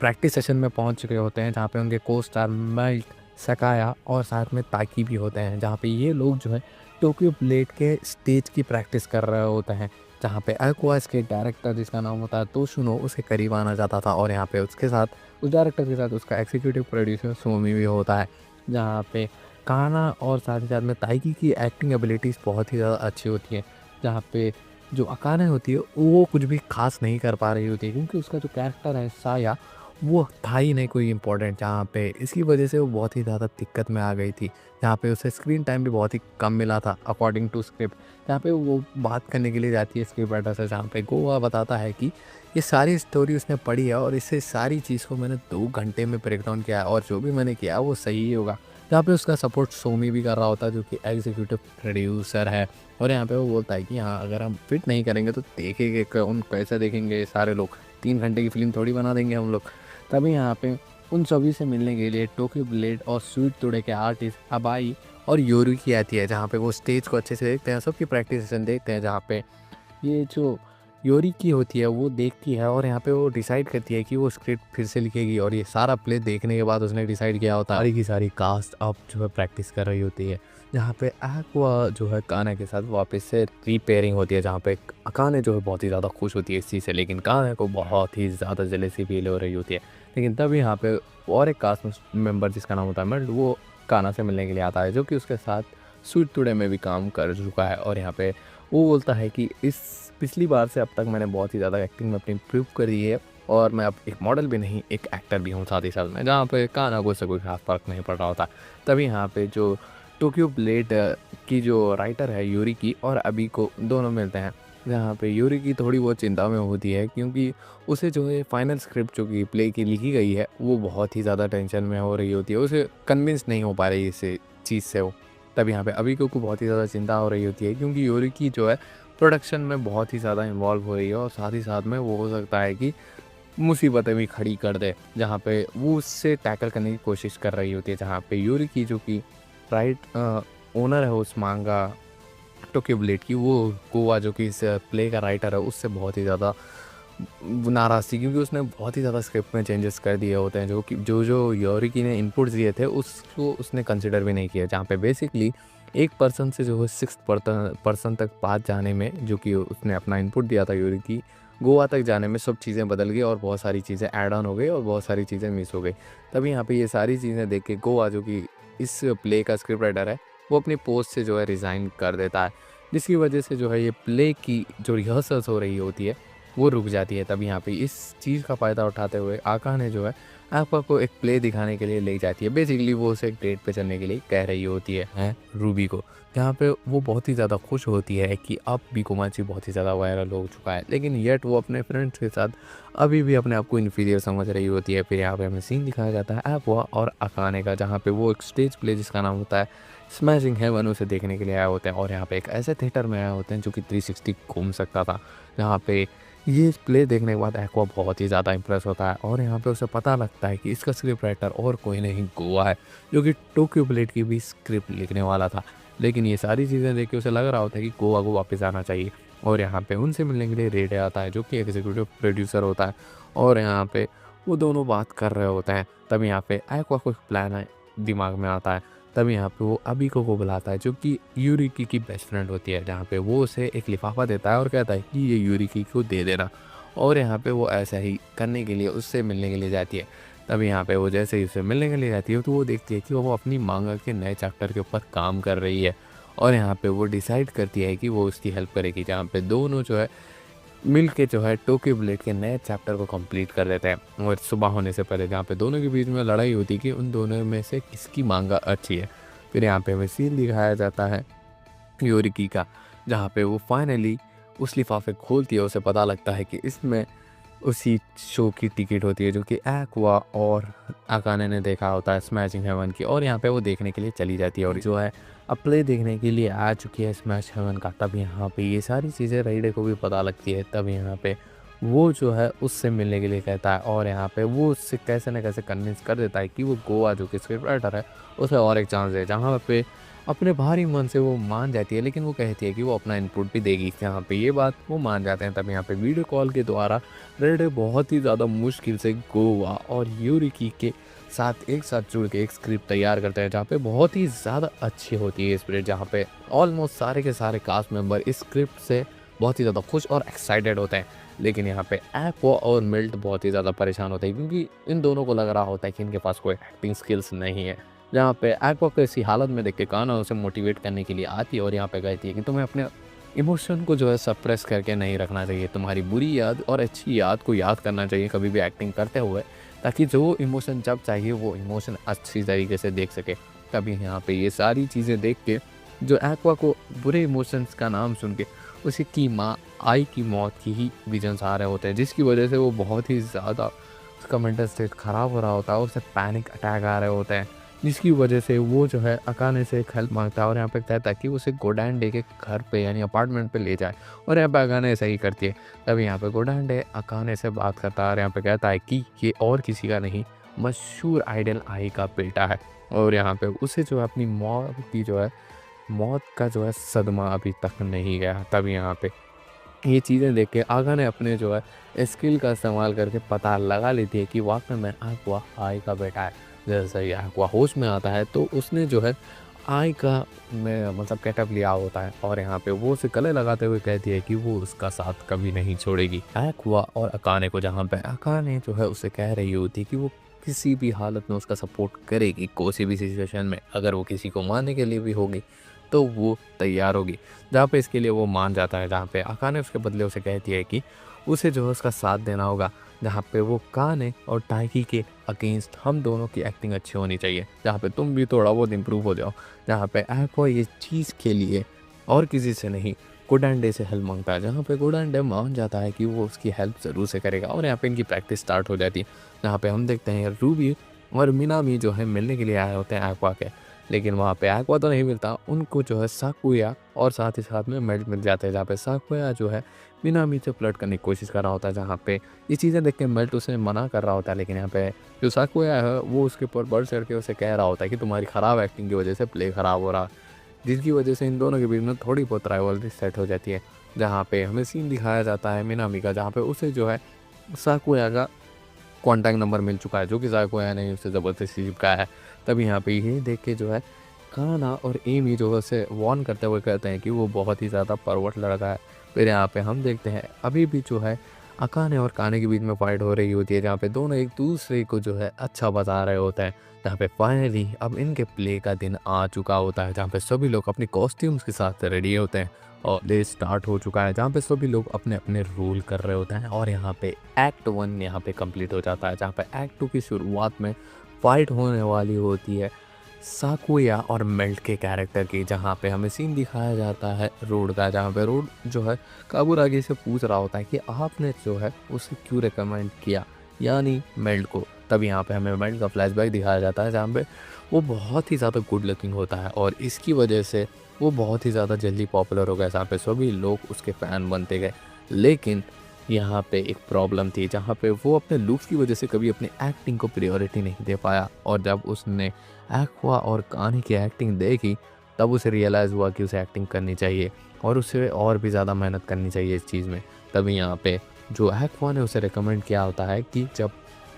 प्रैक्टिस सेशन में पहुंच चुके होते हैं, जहाँ पे उनके को स्टार मेल्ट, सकाया और साथ में ताकी भी होते हैं, जहाँ पे ये लोग जो है टोक्यो ब्लेड के स्टेज की प्रैक्टिस कर रहे होते हैं। जहाँ पे एक्वा के डायरेक्टर जिसका नाम होता है तोशुनो उसके करीब आना चाहता था, और यहाँ पे उसके साथ उस डायरेक्टर के साथ उसका एग्जीक्यूटिव प्रोड्यूसर सोमी भी होता है। जहाँ पे काना और साथ ही साथ में ताइकी की एक्टिंग एबिलिटीज़ बहुत ही ज़्यादा अच्छी होती है, जहाँ पे जो अकाने होती है वो कुछ भी खास नहीं कर पा रही होती है, क्योंकि उसका जो कैरेक्टर है साया वो था ही नहीं कोई इम्पोर्टेंट, जहाँ पे इसकी वजह से वो बहुत ही ज़्यादा दिक्कत में आ गई थी, जहाँ पे उसे स्क्रीन टाइम भी बहुत ही कम मिला था अकॉर्डिंग टू स्क्रिप्ट। जहाँ पे वो बात करने के लिए जाती है स्क्रिप्ट राइटर से, जहाँ पे गोवा बताता है कि ये सारी स्टोरी उसने पढ़ी है और इससे सारी चीज़ को मैंने 2 घंटे में ब्रेक डाउन किया है, और जो भी मैंने किया वो सही ही होगा। यहाँ पे उसका सपोर्ट सोमी भी कर रहा होता है जो कि एग्जीक्यूटिव प्रोड्यूसर है। और यहाँ पे वो बोलता है कि हाँ, अगर हम फिट नहीं करेंगे तो देखेंगे कौन, कैसे देखेंगे सारे लोग, 3 घंटे की फ़िल्म थोड़ी बना देंगे हम लोग। तभी यहाँ पे उन सभी से मिलने के लिए टोक्यो ब्लेड और स्वीट टुडे के आर्टिस्ट अबाई और योरुकी आती है, जहाँ पे वो स्टेज को अच्छे से देखते हैं, सबकी प्रैक्टिस सेशन देखते हैं, जहाँ पे ये जो योरिकी होती है वो देखती है और यहाँ पे वो डिसाइड करती है कि वो स्क्रिप्ट फिर से लिखेगी। और ये सारा प्ले देखने के बाद उसने डिसाइड किया होता है, सारी की सारी कास्ट अब जो है प्रैक्टिस कर रही होती है, जहाँ पे एक्वा जो है काना के साथ वापस से रिपेयरिंग होती है, जहाँ पे काने जो है बहुत ही ज़्यादा खुश होती है इस चीज़ से, लेकिन काने को बहुत ही ज़्यादा जेलेसी फील हो रही होती है। लेकिन तब यहाँ पे और एक कास्ट मेंबर जिसका नाम होता है मेल्ट, वो काना से मिलने के लिए आता है, जो कि उसके साथ स्वीट टुडे में भी काम कर चुका है। और यहाँ पे वो बोलता है कि इस पिछली बार से अब तक मैंने बहुत ही ज़्यादा एक्टिंग में अपनी इम्प्रूव कर दी है और मैं अब एक मॉडल भी नहीं, एक एक्टर भी हूँ साथ ही साथ में, जहाँ पे काना को उससे कोई खास फ़र्क नहीं पड़ रहा होता। तभी यहाँ पे जो टोक्यो ब्लेड की जो राइटर है यूरिकी और अबी को दोनों मिलते हैं, जहाँ पे यूरिकी थोड़ी बहुत चिंता में होती है क्योंकि उसे जो है फाइनल स्क्रिप्ट जो कि प्ले की लिखी गई है वो बहुत ही ज़्यादा टेंशन में हो रही होती है, उसे कन्विंस नहीं हो पा रही इस चीज़ से वो। तब यहाँ पे अबी को बहुत ही ज़्यादा चिंता हो रही होती है क्योंकि यूरिकी जो है प्रोडक्शन में बहुत ही ज़्यादा इन्वॉल्व हो रही है और साथ ही साथ में वो हो सकता है कि मुसीबतें भी खड़ी कर दे, जहाँ पे वो उससे टैकल करने की कोशिश कर रही होती है। जहाँ पे यूरिकी जो कि राइट ओनर है उस मांगा टोक्यो ब्लेड की, वो गोवा जो कि इस प्ले का राइटर है उससे बहुत ही ज़्यादा नाराज़ थी क्योंकि उसने बहुत ही ज़्यादा स्क्रिप्ट में चेंजेस कर दिए होते हैं, जो कि जो योरिकी ने इनपुट्स दिए थे उसको उसने कंसिडर भी नहीं किया। जहाँ पे बेसिकली एक पर्सन से जो है 6th पर्सन तक बात जाने में, जो कि उसने अपना इनपुट दिया था योरिकी, गोवा तक जाने में सब चीज़ें बदल गई और बहुत सारी चीज़ें ऐड ऑन हो गई और बहुत सारी चीज़ें मिस हो गई। तभी यहाँ पे ये सारी चीज़ें देख के गोवा जो कि इस प्ले का स्क्रिप्ट राइटर है वो अपनी पोस्ट से जो है रिज़ाइन कर देता है, जिसकी वजह से जो है ये प्ले की जो रिहर्सल्स हो रही होती है वो रुक जाती है। तब यहाँ पे इस चीज़ का फ़ायदा उठाते हुए आका ने जो है एक्वा को एक प्ले दिखाने के लिए ले जाती है। बेसिकली वो उसे एक डेट पे चलने के लिए कह रही होती है रूबी को, जहाँ पे वो बहुत ही ज़्यादा खुश होती है कि अब बिकोमाची बहुत ही ज़्यादा वायरल हो चुका है, लेकिन येट वो अपने फ्रेंड्स के साथ अभी भी अपने आप को इन्फीरियर समझ रही होती है। फिर यहाँ पे हमें सीन दिखाया जाता है एक्वा और अकाने का, जहाँ पे वो एक स्टेज प्ले जिसका नाम होता है स्मैशिंग हेवन उसे देखने के लिए आए होते हैं। और यहाँ पे एक ऐसे थिएटर में आए होते हैं जो कि 360 घूम सकता था, जहाँ पे ये प्ले देखने के बाद एक्वा बहुत ही ज़्यादा इंप्रेस होता है और यहाँ पे उसे पता लगता है कि इसका स्क्रिप्ट राइटर और कोई नहीं गोवा है, जो कि टोक्यो ब्लेड की भी स्क्रिप्ट लिखने वाला था। लेकिन ये सारी चीज़ें देख के उसे लग रहा होता है कि गोवा को वापस आना चाहिए और यहाँ पे उनसे मिलने के लिए रेडे आता है जो कि एग्जीक्यूटिव प्रोड्यूसर होता है और यहाँ पे वो दोनों बात कर रहे होते हैं। तब यहाँ पे एक्वा को एक प्लान है दिमाग में आता है। तब यहाँ पे वो अबिको को बुलाता है जो कि यूरिकी की बेस्ट फ्रेंड होती है, जहाँ पे वो उसे एक लिफाफा देता है और कहता है कि ये यूरिकी को दे देना। और यहाँ पे वो ऐसा ही करने के लिए उससे मिलने के लिए जाती है। तब यहाँ पे वो जैसे ही उससे मिलने के लिए जाती है तो वो देखती है कि वो अपनी मांगा के नए चैप्टर के ऊपर काम कर रही है और यहाँ पे वो डिसाइड करती है कि वो उसकी हेल्प करेगी, जहाँ पे दोनों जो है मिल के जो है टोक्यो ब्लेड के नए चैप्टर को कंप्लीट कर देते हैं और सुबह होने से पहले, जहाँ पे दोनों के बीच में लड़ाई होती है कि उन दोनों में से किसकी मांगा अच्छी है। फिर यहाँ पे हमें सीन दिखाया जाता है योरिकी का, जहाँ पे वो फाइनली उस लिफाफे खोलती है, उसे पता लगता है कि इसमें उसी शो की टिकट होती है जो कि एक्वा और अकाने ने देखा होता है स्मैशिंग हेवन की, और यहाँ पे वो देखने के लिए चली जाती है और जो है अब प्ले देखने के लिए आ चुकी है स्मैश हेवन का। तब यहाँ पे ये सारी चीज़ें रेडे को भी पता लगती है। तब यहाँ पे वो जो है उससे मिलने के लिए कहता है और यहाँ पे वो उससे कैसे न कैसे कन्विंस कर देता है कि वो गोवा जो कि स्क्रिप्ट राइटर है उसे और एक चांस दे, जहाँ पे अपने भारी मन से वो मान जाती है, लेकिन वो कहती है कि वो अपना इनपुट भी देगी। यहाँ पे ये बात वो मान जाते हैं। तब यहाँ पे वीडियो कॉल के द्वारा रेडे बहुत ही ज़्यादा मुश्किल से गोवा और यूरिकी के साथ एक साथ जुड़ के एक स्क्रिप्ट तैयार करते हैं, जहाँ पे बहुत ही ज़्यादा अच्छी होती है स्क्रिप्ट, जहाँ पे ऑलमोस्ट सारे के सारे कास्ट मेंबर इस स्क्रिप्ट से बहुत ही ज़्यादा खुश और एक्साइटेड होते हैं। लेकिन यहाँ पे एक्वा और मिल्ट बहुत ही ज़्यादा परेशान होते हैं क्योंकि इन दोनों को लग रहा होता है कि इनके पास कोई एक्टिंग स्किल्स नहीं है। जहाँ पे एक्वा को ऐसी हालत में देख के काना उसे मोटिवेट करने के लिए आती है और यहाँ पे कहती है कि तुम्हें अपने इमोशन को जो है सप्रेस करके नहीं रखना चाहिए, तुम्हारी बुरी याद और अच्छी याद को याद करना चाहिए कभी भी एक्टिंग करते हुए, ताकि जो इमोशन जब चाहिए वो इमोशन अच्छी तरीके से देख सके। कभी यहाँ पे ये सारी चीज़ें देख के जो एक्वा को बुरे इमोशंस का नाम सुन के उसी की माँ आई की मौत की ही विजन्स आ रहे होते हैं, जिसकी वजह से वो बहुत ही ज़्यादा उसका मेंटल स्टेट ख़राब हो रहा होता है और उसे पैनिक अटैक आ रहे होते हैं। जिसकी वजह से वो जो है अकाने से एक हेल्प माँगता है और यहाँ पे कहता है कि उसे गोडांडे के घर पे यानी अपार्टमेंट पे ले जाए और यहाँ पे अकाने ऐसा ही करती है। तभी यहाँ पे गोडांडे अकाने से बात करता है और यहाँ पे कहता है कि ये और किसी का नहीं, मशहूर आइडल आई का बेटा है और यहाँ पे उसे जो है अपनी मौत का जो है सदमा अभी तक नहीं गया। तभी यहाँ पे ये चीज़ें देख के आगा ने अपने जो है स्किल का इस्तेमाल करके पता लगा लेती है कि वाक़ई में एक्वा आई का बेटा है। जैसे ही एक्वा होश में आता है तो उसने जो है आई का में मतलब गेटअप लिया होता है और यहाँ पे वो उसे गले लगाते हुए कहती है कि वो उसका साथ कभी नहीं छोड़ेगी। एक्वा और अकाने को जहाँ पे अकाने जो है उसे कह रही होती है कि वो किसी भी हालत में उसका सपोर्ट करेगी, कोई भी सिचुएशन में अगर वो किसी को मारने के लिए भी होगी तो वो तैयार होगी। जहाँ पे इसके लिए वो मान जाता है, जहाँ पे अकाने उसके बदले उसे कहती है कि उसे जो है उसका साथ देना होगा। जहाँ पे वो काने और टाइकी के अगेंस्ट हम दोनों की एक्टिंग अच्छी होनी चाहिए, जहाँ पे तुम भी थोड़ा बहुत इम्प्रूव हो जाओ। जहाँ पे एक्वा ये चीज़ के लिए और किसी से नहीं गोडांडे से हेल्प मांगता है, जहाँ पे गोडांडे मान जाता है कि वो उसकी हेल्प ज़रूर से करेगा और यहाँ पे इनकी प्रैक्टिस स्टार्ट हो जाती है। जहाँ पे हम देखते हैं रूबी और मिनामी जो है मिलने के लिए आए होते हैं एक्वा के, लेकिन वहाँ पे एक्वा तो नहीं मिलता, उनको जो है साकुया और साथ ही साथ में मेल्ट मिल जाते हैं। जहाँ पे साकुया जो है मिनामी से फ्लर्ट करने की कोशिश कर रहा होता है, जहाँ पे ये चीज़ें देख के मेल्ट उसे मना कर रहा होता है, लेकिन यहाँ पे जो साकुया है वो उसके ऊपर बढ़ चढ़ के उसे कह रहा होता है कि तुम्हारी ख़राब एक्टिंग की वजह से प्ले ख़राब हो रहा, जिसकी वजह से इन दोनों के बीच में थोड़ी बहुत राइवलरी सेट हो जाती है। जहाँ पे हमें सीन दिखाया जाता है मिनामी का, जहाँ पे उसे जो है साकुया का कॉन्टैक्ट नंबर मिल चुका है, जो कि साकुया ने उसे ज़बरदस्ती चिपकाया है। तभी यहाँ पे ये देख के जो है काना और एमी जो है उसे वार्न करते हुए कहते हैं कि वो बहुत ही ज़्यादा परवट लड़का है। फिर यहाँ पे हम देखते हैं अभी भी जो है अकाने और काने के बीच में फाइट हो रही होती है, जहाँ पे दोनों एक दूसरे को जो है अच्छा बता रहे होते हैं। जहाँ पे फाइनली अब इनके प्ले का दिन आ चुका होता है, जहाँ पे सभी लोग अपने कॉस्ट्यूम्स के साथ रेडी होते हैं और डे स्टार्ट हो चुका है, जहाँ पे सभी लोग अपने अपने रोल कर रहे होते हैं और यहाँ पे एक्ट 1 यहाँ पे कंप्लीट हो जाता है, जहाँ पे एक्ट 2 की शुरुआत में फाइट होने वाली होती है साकुया और मेल्ट के कैरेक्टर की, जहाँ पे हमें सीन दिखाया जाता है रोड का, जहाँ पे रोड जो है काबुरागी से पूछ रहा होता है कि आपने जो है उसे क्यों रिकमेंड किया, यानी मेल्ट को। तब यहाँ पे हमें मेल्ट का फ्लैशबैक दिखाया जाता है, जहाँ पे वो बहुत ही ज़्यादा गुड लुकिंग होता है और इसकी वजह से वो बहुत ही ज़्यादा जल्दी पॉपुलर हो गया, जहाँ पे सभी लोग उसके फ़ैन बनते गए। लेकिन यहाँ पे एक प्रॉब्लम थी, जहाँ पे वो अपने लुक्स की वजह से कभी अपनी एक्टिंग को प्रायोरिटी नहीं दे पाया और जब उसने एक्वा और कानी की एक्टिंग देखी तब उसे रियलाइज़ हुआ कि उसे एक्टिंग करनी चाहिए और उसे और भी ज़्यादा मेहनत करनी चाहिए इस चीज़ में। तभी यहाँ पे जो एक्वा ने उसे रिकमेंड किया होता है कि जब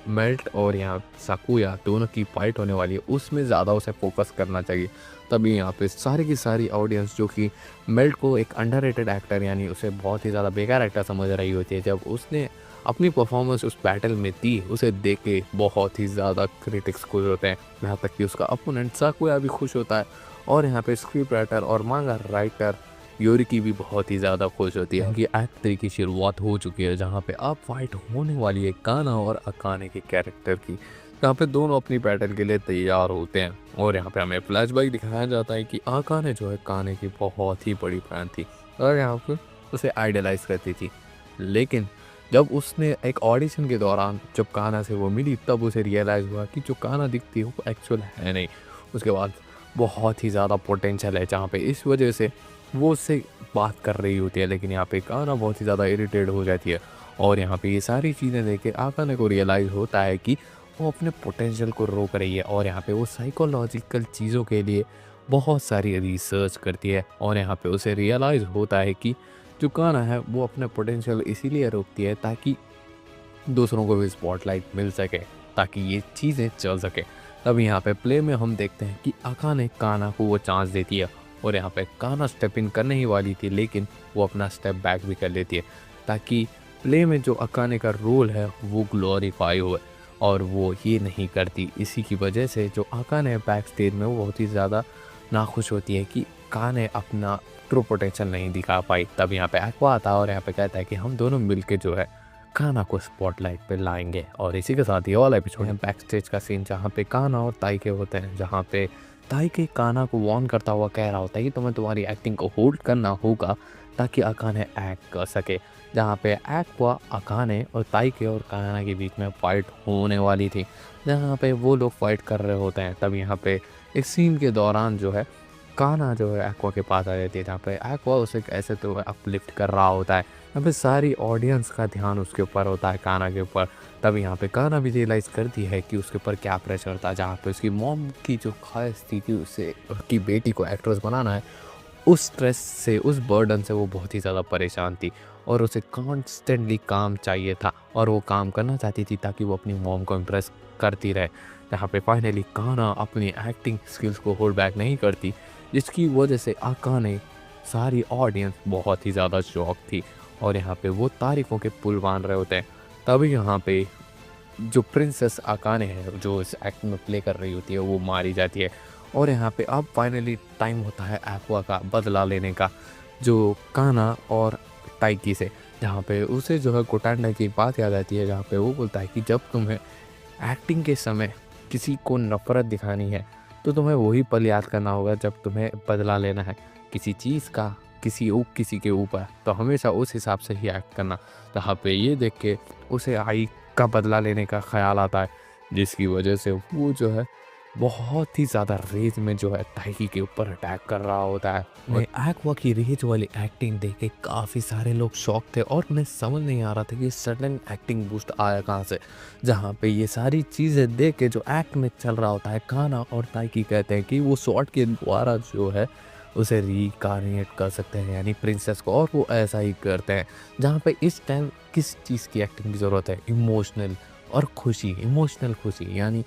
मेल्ट और यहाँ साकुया दोनों की फाइट होने वाली है उसमें ज़्यादा उसे फोकस करना चाहिए। तभी यहाँ पे सारी की सारी ऑडियंस जो कि मेल्ट को एक अंडररेटेड एक्टर यानी उसे बहुत ही ज़्यादा बेकार एक्टर समझ रही होती है, जब उसने अपनी परफॉर्मेंस उस बैटल में दी उसे देख के बहुत ही ज़्यादा क्रिटिक्स खुश होते हैं, यहाँ तक कि उसका अपोनेंट साकुया भी खुश होता है और यहाँ पे स्क्रिप्ट राइटर और मांगा राइटर योरिकी भी बहुत ही ज़्यादा खुश होती है कि एक्ट 3 की शुरुआत हो चुकी है, जहाँ पे अब फाइट होने वाली है काना और अकाने के कैरेक्टर की, जहाँ पे दोनों अपनी बैटल के लिए तैयार होते हैं। और यहाँ पे हमें फ्लैशबैक दिखाया जाता है कि अकाने जो है काने की बहुत ही बड़ी फैन थी और यहाँ पे उसे आइडलाइज करती थी, लेकिन जब उसने एक ऑडिशन के दौरान जब काना से वो मिली तब उसे रियलाइज़ हुआ कि जो काना दिखती है वो एक्चुअल है नहीं, उसके बाद बहुत ही ज़्यादा पोटेंशियल है, जहाँ पे इस वजह से वो उससे बात कर रही होती है। लेकिन यहाँ पे काना बहुत ही ज़्यादा इरिटेट हो जाती है और यहाँ पे ये सारी चीज़ें देख के अकाने को रियलाइज़ होता है कि वो अपने पोटेंशियल को रोक रही है और यहाँ पे वो साइकोलॉजिकल चीज़ों के लिए बहुत सारी रिसर्च करती है और यहाँ पे उसे रियलाइज़ होता है कि जो काना है वो अपने पोटेंशियल इसीलिए रोकती है ताकि दूसरों को भी स्पॉटलाइट मिल सके, ताकि ये चीज़ें चल सके। तब यहाँ पे प्ले में हम देखते हैं कि अकाने काना को वो चांस देती है और यहाँ पे काना स्टेप इन करने ही वाली थी, लेकिन वो अपना स्टेप बैक भी कर लेती है ताकि प्ले में जो अकाने का रोल है वो ग्लोरीफाई हो, और वो ये नहीं करती। इसी की वजह से जो अकाने बैक स्टेज में वो बहुत ही ज़्यादा नाखुश होती है कि काने अपना ट्रू पोटेंशियल नहीं दिखा पाई। तब यहाँ पे एक्वा आता है और यहाँ पे कहता है कि हम दोनों मिलके जो है काना को स्पॉटलाइट पे लाएंगे। और इसी के साथ ये वाला एपिसोड है बैक स्टेज का सीन, जहाँ पे काना और ताइके होते हैं, जहाँ पे ताइके काना को वार्न करता हुआ कह रहा होता है कि तुम्हें तुम्हारी एक्टिंग को होल्ड करना होगा ताकि अकाने एक्ट कर सके। जहाँ पे एक्वा, अकाने और ताइके और काना के बीच में फाइट होने वाली थी, जहाँ पे वो लोग फाइट कर रहे होते हैं। तब यहाँ पे एक सीन के दौरान जो है काना जो है एक्वा के पास आ जाती है, जहाँ पे एक्वा उसे ऐसे तो अपलिफ्ट कर रहा होता है। यहाँ पे सारी ऑडियंस का ध्यान उसके ऊपर होता है, काना के ऊपर। तब यहाँ पे काना भी रियलाइज़ करती है कि उसके ऊपर क्या प्रेशर था, जहाँ पे उसकी मॉम की जो ख्वाहिश थी कि उसे उसकी बेटी को एक्ट्रेस बनाना है, उस स्ट्रेस से, उस बर्डन से वो बहुत ही ज़्यादा परेशान थी और उसे कॉन्स्टेंटली काम चाहिए था और वो काम करना चाहती थी ताकि वो अपनी मॉम को इम्प्रेस करती रहे। जहाँ पे फाइनली काना अपनी एक्टिंग स्किल्स को होल्ड बैक नहीं करती, जिसकी वजह से अकाने, सारी ऑडियंस बहुत ही ज़्यादा शॉक थी और यहाँ पे वो तारीफ़ों के पुल बांध रहे होते हैं। तभी यहाँ पे जो प्रिंसेस अकाने है, जो इस एक्ट में प्ले कर रही होती है, वो मारी जाती है और यहाँ पे अब फाइनली टाइम होता है एक्वा का बदला लेने का, जो काना और ताइकी से। जहाँ पे उसे जो है गोटांडा की बात याद आती है, जहाँ पे वो बोलता है कि जब तुम्हें एक्टिंग के समय किसी को नफ़रत दिखानी है, तो तुम्हें वही पल याद करना होगा जब तुम्हें बदला लेना है किसी चीज़ का, किसी के ऊपर, तो हमेशा उस हिसाब से ही एक्ट करना। जहाँ पे ये देख के उसे आई का बदला लेने का ख़्याल आता है, जिसकी वजह से वो जो है बहुत ही ज़्यादा रेज में जो है ताइकी के ऊपर अटैक कर रहा होता है। और एक्वा की रेज वाली एक्टिंग देख के काफ़ी सारे लोग शॉक थे और उन्हें समझ नहीं आ रहा था कि सडन एक्टिंग बूस्ट आया कहाँ से। जहाँ पे ये सारी चीज़ें देख के जो एक्ट में चल रहा होता है, काना और ताइकी कहते हैं कि वो शॉट के द्वारा जो है उसे रिकार्निएट कर सकते हैं, यानी प्रिंसेस को, और वो ऐसा ही करते हैं। जहाँ पे इस टाइम किस चीज़ की एक्टिंग की ज़रूरत है? इमोशनल और खुशी, इमोशनल खुशी यानी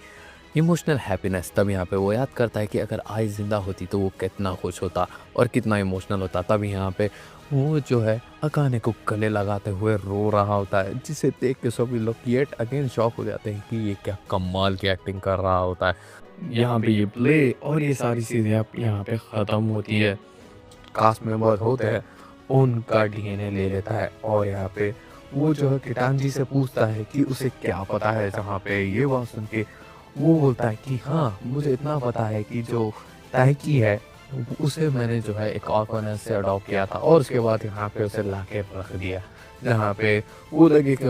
इमोशनल हैप्पीनेस। तब यहाँ पे वो याद करता है कि अगर आई ज़िंदा होती तो वो कितना खुश होता और कितना इमोशनल होता। तब यहाँ पे वो जो है अकाने को गले लगाते हुए रो रहा होता है, जिसे देख के सभी लोग येट अगेन शॉक हो जाते हैं कि ये क्या कमाल की एक्टिंग कर रहा होता है। यहाँ पे ये प्ले और ये सारी चीज़ें अब यहाँ पे ख़त्म होती है। कास्ट मेंबर होते हैं, उनका डीएनए ले लेता है और यहाँ पे वो जो है किटांजी से पूछता है कि उसे क्या पता है। जहाँ पे ये बात सुन के वो बोलता है कि हाँ, मुझे इतना पता है कि जो ताइकी है उसे मैंने जो है एक ऑर्फनेज से अडॉप्ट किया था और उसके बाद यहाँ पे उसे लाके रख दिया। जहाँ पे वो लोग एक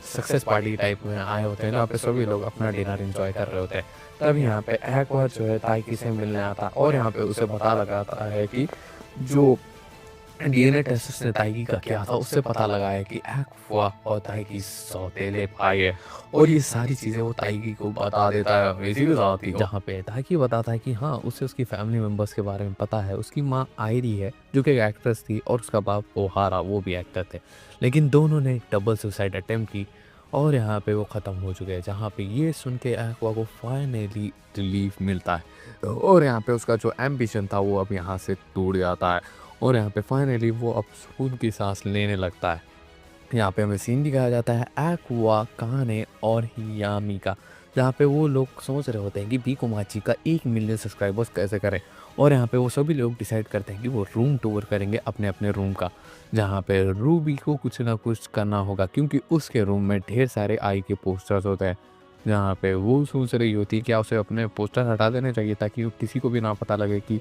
सक्सेस पार्टी टाइप में आए होते हैं, जहाँ पे सभी लोग अपना डिनर एंजॉय कर रहे होते हैं। तब यहाँ पे एक्वा जो है ताइकी से मिलने आता और यहाँ पे उसे पता लगाता है कि जो डीएनए टेस्ट उसने ताइकी का किया था, उससे पता लगा है कि एक्वा और ताइकी सौतेले भाई है और ये सारी चीज़ें वो ताइकी को बता देता है इसी के साथ ही। जहाँ पे ताइकी बताता है कि हाँ, उसे उसकी फैमिली मेम्बर्स के बारे में पता है। उसकी माँ आयरी है जो कि एक एक्ट्रेस थी और उसका बाप ओहारा, वो भी एक्टर थे, लेकिन दोनों ने डबल सुसाइड अटेम्प्ट की और यहाँ पे वो ख़त्म हो चुके हैं। जहाँ पे ये सुन के एक्वा को फाइनली रिलीफ मिलता है और यहाँ पे उसका जो एम्बिशन था वो अब यहाँ से टूट जाता है और यहाँ पे फाइनली वो अब सुकून की सांस लेने लगता है। यहाँ पे हमें सीन दिखाया जाता है एक्वा, काने और हियामी का, जहाँ पे वो लोग सोच रहे होते हैं कि बीकोमाची का 1 मिलियन सब्सक्राइबर्स कैसे करें और यहाँ पे वो सभी लोग डिसाइड करते हैं कि वो रूम टूर करेंगे अपने अपने रूम का, जहाँ पे रूबी को कुछ ना कुछ करना होगा क्योंकि उसके रूम में ढेर सारे आई के पोस्टर्स होते हैं। जहाँ पे वो सोच रही होती है क्या उसे अपने पोस्टर हटा देने चाहिए ताकि किसी को भी ना पता लगे कि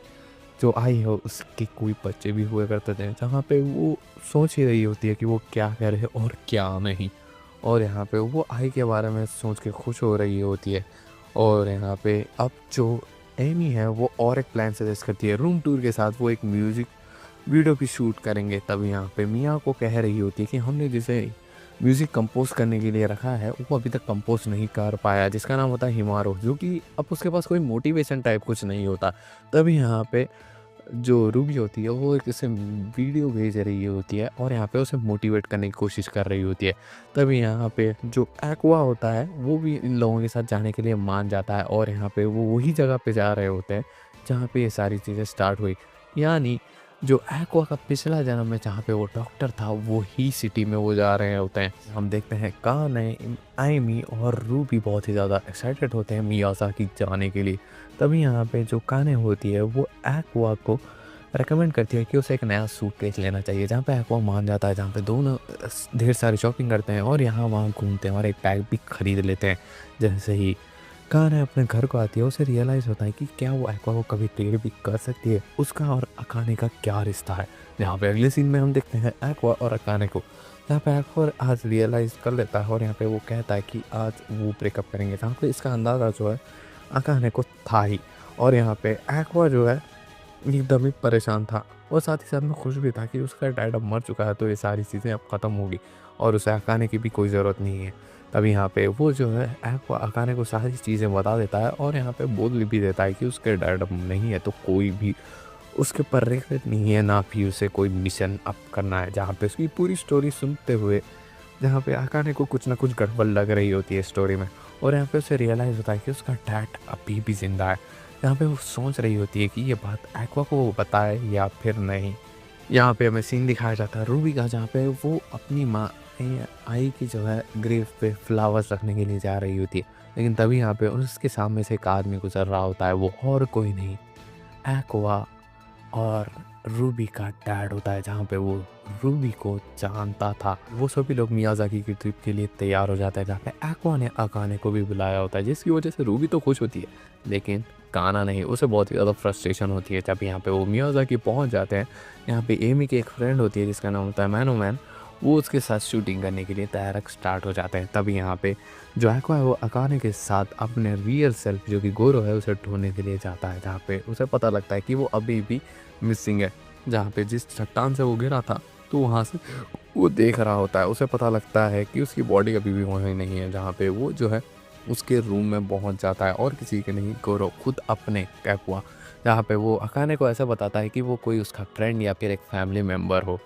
जो आई हो उसके कोई बच्चे भी हुए करते थे। जहाँ पे वो सोच ही रही होती है कि वो क्या करे और क्या नहीं, और यहाँ पे वो आई के बारे में सोच के खुश हो रही होती है। और यहाँ पे अब जो एमी है वो और एक प्लान सजेस्ट करती है, रूम टूर के साथ वो एक म्यूज़िक वीडियो भी शूट करेंगे। तब यहाँ पे मिया को कह रही होती है कि हमने जिसे म्यूज़िक कंपोज करने के लिए रखा है वो अभी तक कंपोज नहीं कर पाया, जिसका नाम होता है हिमारो, जो कि अब उसके पास कोई मोटिवेशन टाइप कुछ नहीं होता। तभी यहाँ पे जो रूबी होती है वो एक इसे वीडियो भेज रही होती है और यहाँ पे उसे मोटिवेट करने की कोशिश कर रही होती है। तभी यहाँ पे जो एक्वा होता है वो भी इन लोगों के साथ जाने के लिए मान जाता है और यहाँ पे वो वही जगह पे जा रहे होते हैं जहाँ पे ये सारी चीज़ें स्टार्ट हुई, यानी जो एक्वा का पिछला जन्म है जहाँ पे वो डॉक्टर था वही सिटी में वो जा रहे होते हैं। हम देखते हैं काने, आइमी और रूबी बहुत ही ज़्यादा एक्साइटेड होते हैं मियाज़ाकी जाने के लिए। तभी यहाँ पे जो काने होती है वो एक्वा को रेकमेंड करती है कि उसे एक नया सूटकेस लेना चाहिए, जहाँ पे एक्वा मान जाता है। जहाँ पे दोनों ढेर सारी शॉपिंग करते हैं और यहाँ वहाँ घूमते हैं और एक बैग भी खरीद लेते हैं। जैसे ही काने अपने घर को आती है उसे रियलाइज़ होता है कि क्या वो एक्वा को कभी डेट भी कर सकती है, उसका और अकाने का क्या रिश्ता है। यहाँ पे अगले सीन में हम देखते हैं एक्वा और अकाने को यहाँ पे एक्वा आज रियलाइज़ कर लेता है और यहाँ पे वो कहता है कि आज वो ब्रेकअप करेंगे, जहाँ पे इसका अंदाज़ा जो है अकाने को था ही। और यहाँ पे एक्वा जो है एकदम ही परेशान था और साथ ही साथ में खुश भी था कि उसका डैड अब मर चुका है, तो ये सारी चीज़ें अब ख़त्म होगी और उसे अकाने की भी कोई ज़रूरत नहीं है। तब यहाँ पे वो जो है एक्वा अकाने को सारी चीज़ें बता देता है और यहाँ पे बोल भी देता है कि उसके डैड अब नहीं है, तो कोई भी उसके ऊपर रिग्रेट नहीं है, ना भी उसे कोई मिशन अप करना है। जहाँ पे उसकी पूरी स्टोरी सुनते हुए जहाँ पे अकाने को कुछ ना कुछ गड़बड़ लग रही होती है स्टोरी में और यहाँ पे उसे रियलाइज़ होता है कि उसका डैड अभी भी ज़िंदा है। यहाँ पे वो सोच रही होती है कि ये बात एक्वा को वो बताए या फिर नहीं। यहाँ पे हमें सीन दिखाया जाता है रूबी का, जहाँ पे वो अपनी माँ आई की जो है ग्रेव पे फ्लावर्स रखने के लिए जा रही होती है, लेकिन तभी यहाँ पे उसके सामने से एक आदमी गुजर रहा होता है। वो और कोई नहीं, एक्वा और रूबी का डैड होता है, जहाँ पे वो रूबी को जानता था। वो सभी लोग मियाज़ाकी की ट्रिप के लिए तैयार हो जाते हैं, जहाँ पे एक्वा ने अकाने को भी बुलाया होता है, जिसकी वजह से रूबी तो खुश होती है, लेकिन काना नहीं। उसे बहुत ही ज़्यादा फ्रस्ट्रेशन होती है जब यहाँ पे वो मियाज़ाकी पहुँच जाते हैं। यहाँ पे एमी की एक फ्रेंड होती है जिसका नाम होता है मैनो मैन, वो उसके साथ शूटिंग करने के लिए तैयार स्टार्ट हो जाते हैं। तभी यहाँ पे जो एक्वा है वो अकाने के साथ अपने रियल सेल्फ जो कि गोरो है उसे ढूंढने के लिए जाता है, जहाँ पे उसे पता लगता है कि वो अभी भी मिसिंग है। जहाँ पे जिस चट्टान से वो गिरा था, तो वहाँ से वो देख रहा होता है। उसे पता लगता है कि उसकी बॉडी अभी भी वहीं नहीं है, जहाँ पे वो जो है उसके रूम में पहुँच जाता है और किसी के नहीं, गोरो खुद अपने एक्वा, जहाँ पे वो अकाने को ऐसा बताता है कि वो कोई उसका फ्रेंड या फिर एक फैमिली मेम्बर हो।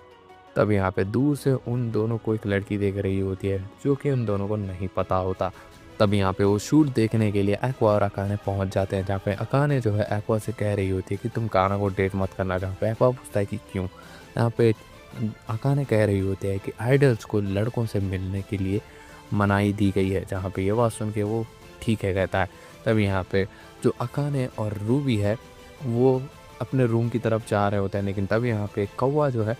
तब यहाँ पे दूर से उन दोनों को एक लड़की देख रही होती है, जो कि उन दोनों को नहीं पता होता। तब यहाँ पे वो शूट देखने के लिए एक्वा और अकाने पहुँच जाते हैं, जहाँ पे अकाने जो है एक्वा से कह रही होती है कि तुम काना को डेट मत करना, जहाँ पे एक्वा पूछता है कि क्यों। यहाँ पे अकाने कह रही होती है कि आइडल्स को लड़कों से मिलने के लिए मनाही दी गई है, जहाँ पे ये बात सुन के वो ठीक है कहता है। तब यहाँ पे जो अकाने और रूबी है वो अपने रूम की तरफ जा रहे होते हैं, लेकिन तब यहाँ पे कौवा जो है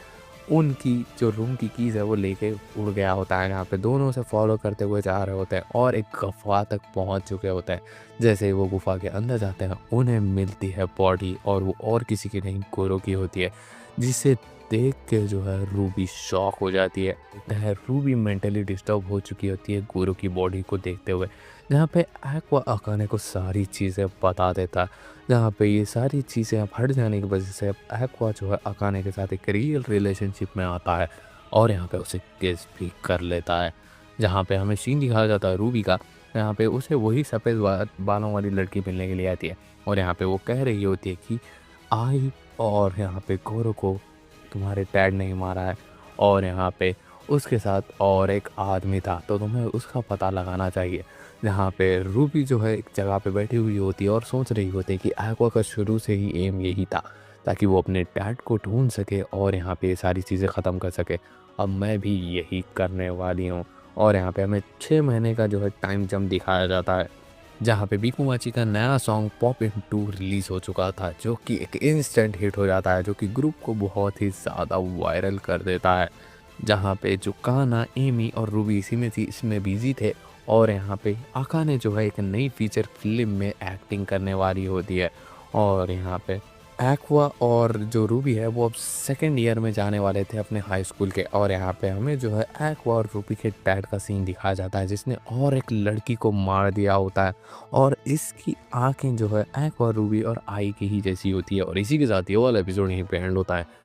उनकी जो रूम की कीज़ है वो लेके उड़ गया होता है। यहाँ पे दोनों से फॉलो करते हुए जा रहे होते हैं और एक गुफ़ा तक पहुँच चुके होते हैं। जैसे ही वो गुफ़ा के अंदर जाते हैं, उन्हें मिलती है बॉडी और वो और किसी की नहीं, गोरो की होती है, जिसे देख के जो है रूबी शॉक हो जाती है। लगता है रूबी मेंटली डिस्टर्ब हो चुकी होती है गोरो की बॉडी को देखते हुए, जहाँ पे एक्वा अकाने को सारी चीज़ें बता देता है। जहाँ पे ये सारी चीज़ें अब हट जाने की वजह से अब एक्वा जो है अकाने के साथ एक रियल रिलेशनशिप में आता है और यहाँ पे उसे किस भी कर लेता है। जहाँ पे हमें सीन दिखाया जाता है रूबी का, यहाँ पे उसे वही सफ़ेद बालों वाली लड़की मिलने के लिए आती है और यहाँ पे वो कह रही होती है कि आई और यहाँ पे गोरो को तुम्हारे डैड नहीं मारा है और यहाँ पे उसके साथ और एक आदमी था, तो तुम्हें उसका पता लगाना चाहिए। जहाँ पे रूबी जो है एक जगह पे बैठी हुई होती है और सोच रही होती है कि एक्वा का शुरू से ही एम यही था, ताकि वो अपने डैड को ढूंढ सके और यहाँ पे ये सारी चीज़ें ख़त्म कर सके। अब मैं भी यही करने वाली हूँ और यहाँ पे हमें 6 महीने का जो है टाइम जंप दिखाया जाता है, जहाँ पे बीकूमाची का नया सॉन्ग पॉप इन 2 रिलीज़ हो चुका था, जो कि एक इंस्टेंट हिट हो जाता है, जो कि ग्रुप को बहुत ही ज़्यादा वायरल कर देता है। जहाँ पे जो काना, एमी और रूबी इसी में थी, इसमें बिज़ी थे और यहाँ पे अकाने जो है एक नई फीचर फ़िल्म में एक्टिंग करने वाली होती है और यहाँ पे एक्वा और जो रूबी है वो अब सेकंड ईयर में जाने वाले थे अपने हाई स्कूल के और यहाँ पे हमें जो है एक्वा और रूबी के डैड का सीन दिखाया जाता है, जिसने और एक लड़की को मार दिया होता है और इसकी आंखें जो है एक्वा, रूबी और आई की ही जैसी होती है। और इसी के साथ ये वाला एपिसोड यहीं पे एंड होता है।